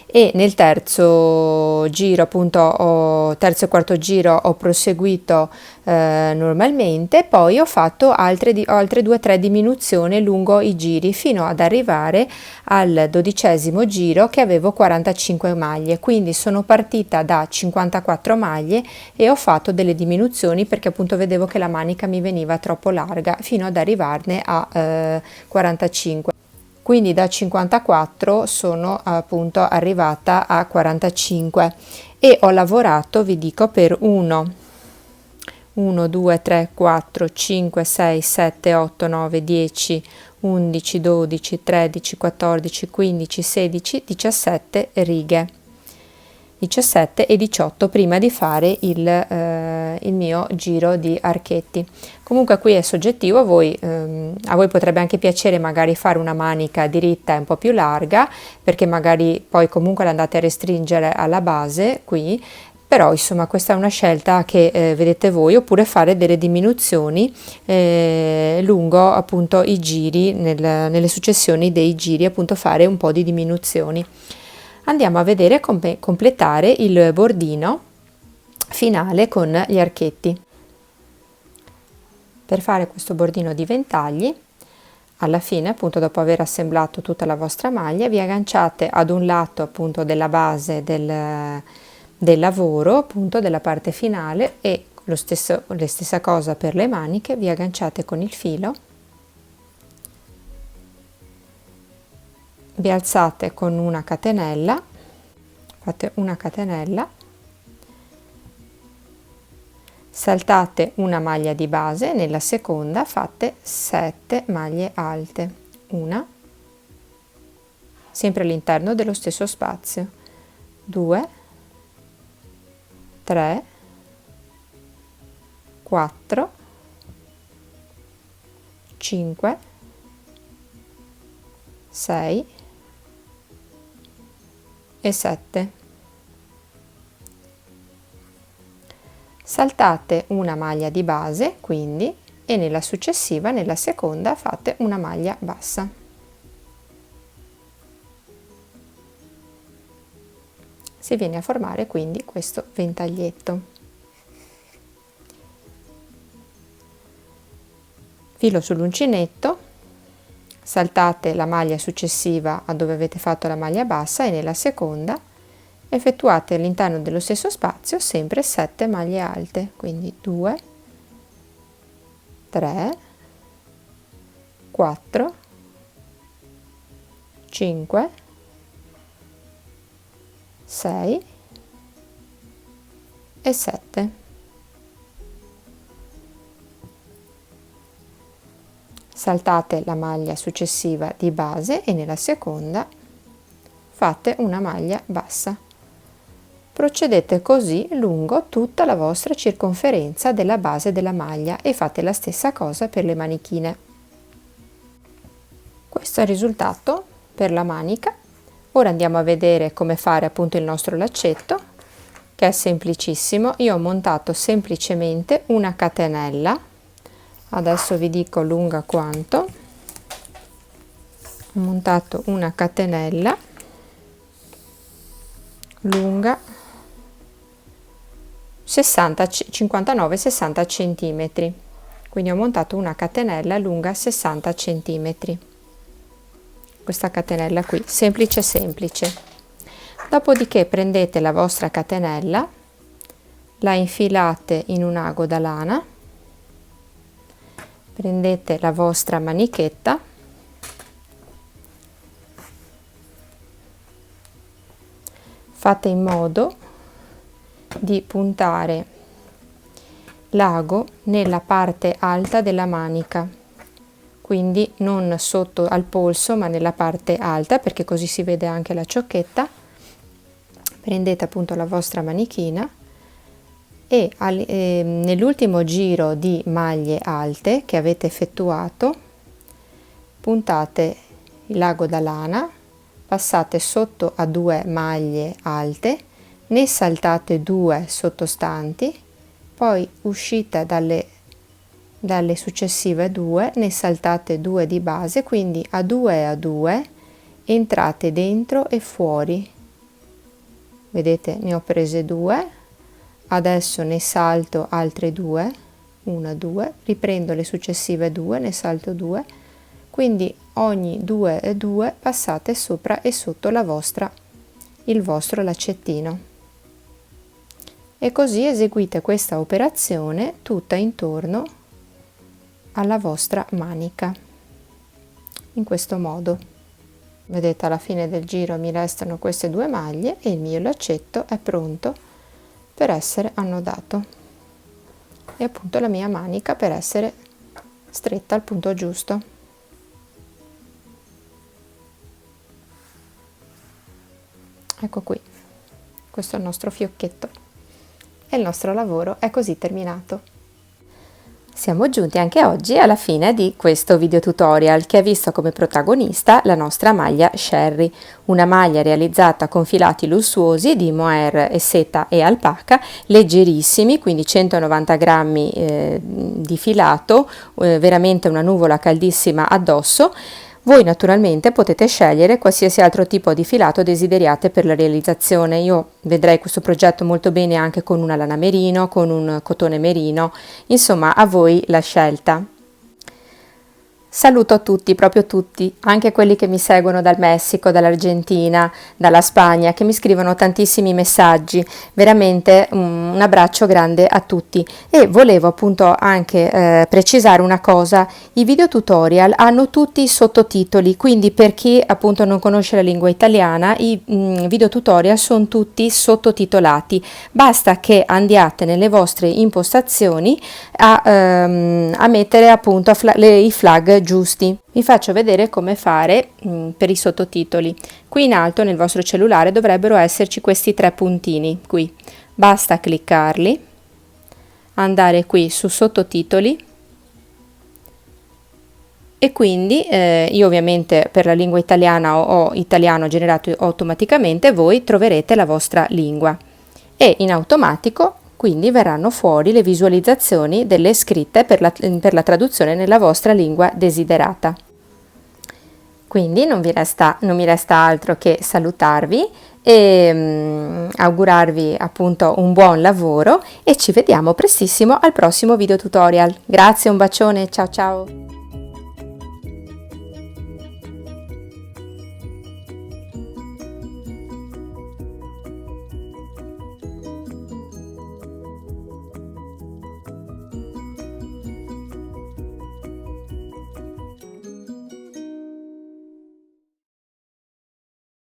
E nel terzo giro, appunto, terzo e quarto giro ho proseguito normalmente, poi ho fatto altre 2-3 diminuzioni lungo i giri fino ad arrivare al 12° giro che avevo 45 maglie, quindi sono partita da 54 maglie e ho fatto delle diminuzioni perché appunto vedevo che la manica mi veniva troppo larga fino ad arrivarne a 45. Quindi da 54 sono appunto arrivata a 45 e ho lavorato, vi dico, per 1, 2, 3, 4, 5, 6, 7, 8, 9, 10, 11, 12, 13, 14, 15, 16, 17 righe. 17 e 18 prima di fare il mio giro di archetti. Comunque qui è soggettivo, a voi potrebbe anche piacere magari fare una manica diritta e un po' più larga, perché magari poi comunque la andate a restringere alla base qui, però insomma questa è una scelta che vedete voi, oppure fare delle diminuzioni lungo appunto i giri, nelle successioni dei giri, appunto fare un po' di diminuzioni. Andiamo a vedere come completare il bordino finale con gli archetti. Per fare questo bordino di ventagli, alla fine, appunto dopo aver assemblato tutta la vostra maglia, vi agganciate ad un lato appunto della base del lavoro, appunto della parte finale, e la stessa cosa per le maniche, vi agganciate con il filo, vi alzate con una catenella, fate una catenella, saltate una maglia di base, nella seconda fate 7 maglie alte, una, sempre all'interno dello stesso spazio, 2, 3, 4, 5, 6 e 7. Saltate una maglia di base, quindi, e nella successiva, nella seconda, fate una maglia bassa. Si viene a formare quindi questo ventaglietto. Filo sull'uncinetto, saltate la maglia successiva a dove avete fatto la maglia bassa e nella seconda effettuate all'interno dello stesso spazio sempre 7 maglie alte, quindi 2, 3, 4, 5, 6 e 7. Saltate la maglia successiva di base e nella seconda fate una maglia bassa. Procedete così lungo tutta la vostra circonferenza della base della maglia e fate la stessa cosa per le manichine. Questo è il risultato per la manica. Ora andiamo a vedere come fare appunto il nostro laccetto, che è semplicissimo. Io ho montato semplicemente una catenella, adesso vi dico lunga quanto. Ho montato una catenella lunga 59-60 cm, quindi ho montato una catenella lunga 60 cm, questa catenella qui, semplice semplice. Dopodiché prendete la vostra catenella, la infilate in un ago da lana, prendete la vostra manichetta, fate in modo di puntare l'ago nella parte alta della manica, quindi non sotto al polso ma nella parte alta, perché così si vede anche la ciocchetta. Prendete appunto la vostra manichina, e nell'ultimo giro di maglie alte che avete effettuato puntate il lago da lana, passate sotto a 2 maglie alte, ne saltate 2 sottostanti, poi uscite dalle successive 2, ne saltate 2 di base, quindi a 2 e a 2 entrate dentro e fuori. Vedete, ne ho prese 2, adesso ne salto altre 2, 1, 2, riprendo le successive 2, ne salto 2, quindi ogni 2 e 2 passate sopra e sotto il vostro laccettino. E così eseguite questa operazione tutta intorno alla vostra manica, in questo modo. Vedete, alla fine del giro mi restano queste 2 maglie e il mio laccetto è pronto per essere annodato e appunto la mia manica per essere stretta al punto giusto. Ecco qui, questo è il nostro fiocchetto e il nostro lavoro è così terminato. Siamo giunti anche oggi alla fine di questo video tutorial che ha visto come protagonista la nostra maglia Sherry, una maglia realizzata con filati lussuosi di mohair e seta e alpaca, leggerissimi, quindi 190 grammi di filato, veramente una nuvola caldissima addosso. Voi naturalmente potete scegliere qualsiasi altro tipo di filato desideriate per la realizzazione. Io vedrei questo progetto molto bene anche con una lana merino, con un cotone merino, insomma a voi la scelta. Saluto a tutti, proprio tutti, anche quelli che mi seguono dal Messico, dall'Argentina, dalla Spagna, che mi scrivono tantissimi messaggi, veramente un abbraccio grande a tutti. E volevo appunto anche precisare una cosa: i video tutorial hanno tutti i sottotitoli, quindi per chi appunto non conosce la lingua italiana i video tutorial sono tutti sottotitolati, basta che andiate nelle vostre impostazioni a mettere appunto i flag giusti. Vi faccio vedere come fare per i sottotitoli. Qui in alto nel vostro cellulare dovrebbero esserci questi 3 puntini qui, basta cliccarli, andare qui su sottotitoli e quindi io ovviamente per la lingua italiana ho italiano generato automaticamente, voi troverete la vostra lingua e in automatico quindi verranno fuori le visualizzazioni delle scritte per la traduzione nella vostra lingua desiderata. Quindi non mi resta altro che salutarvi e augurarvi appunto un buon lavoro e ci vediamo prestissimo al prossimo video tutorial. Grazie, un bacione, ciao ciao!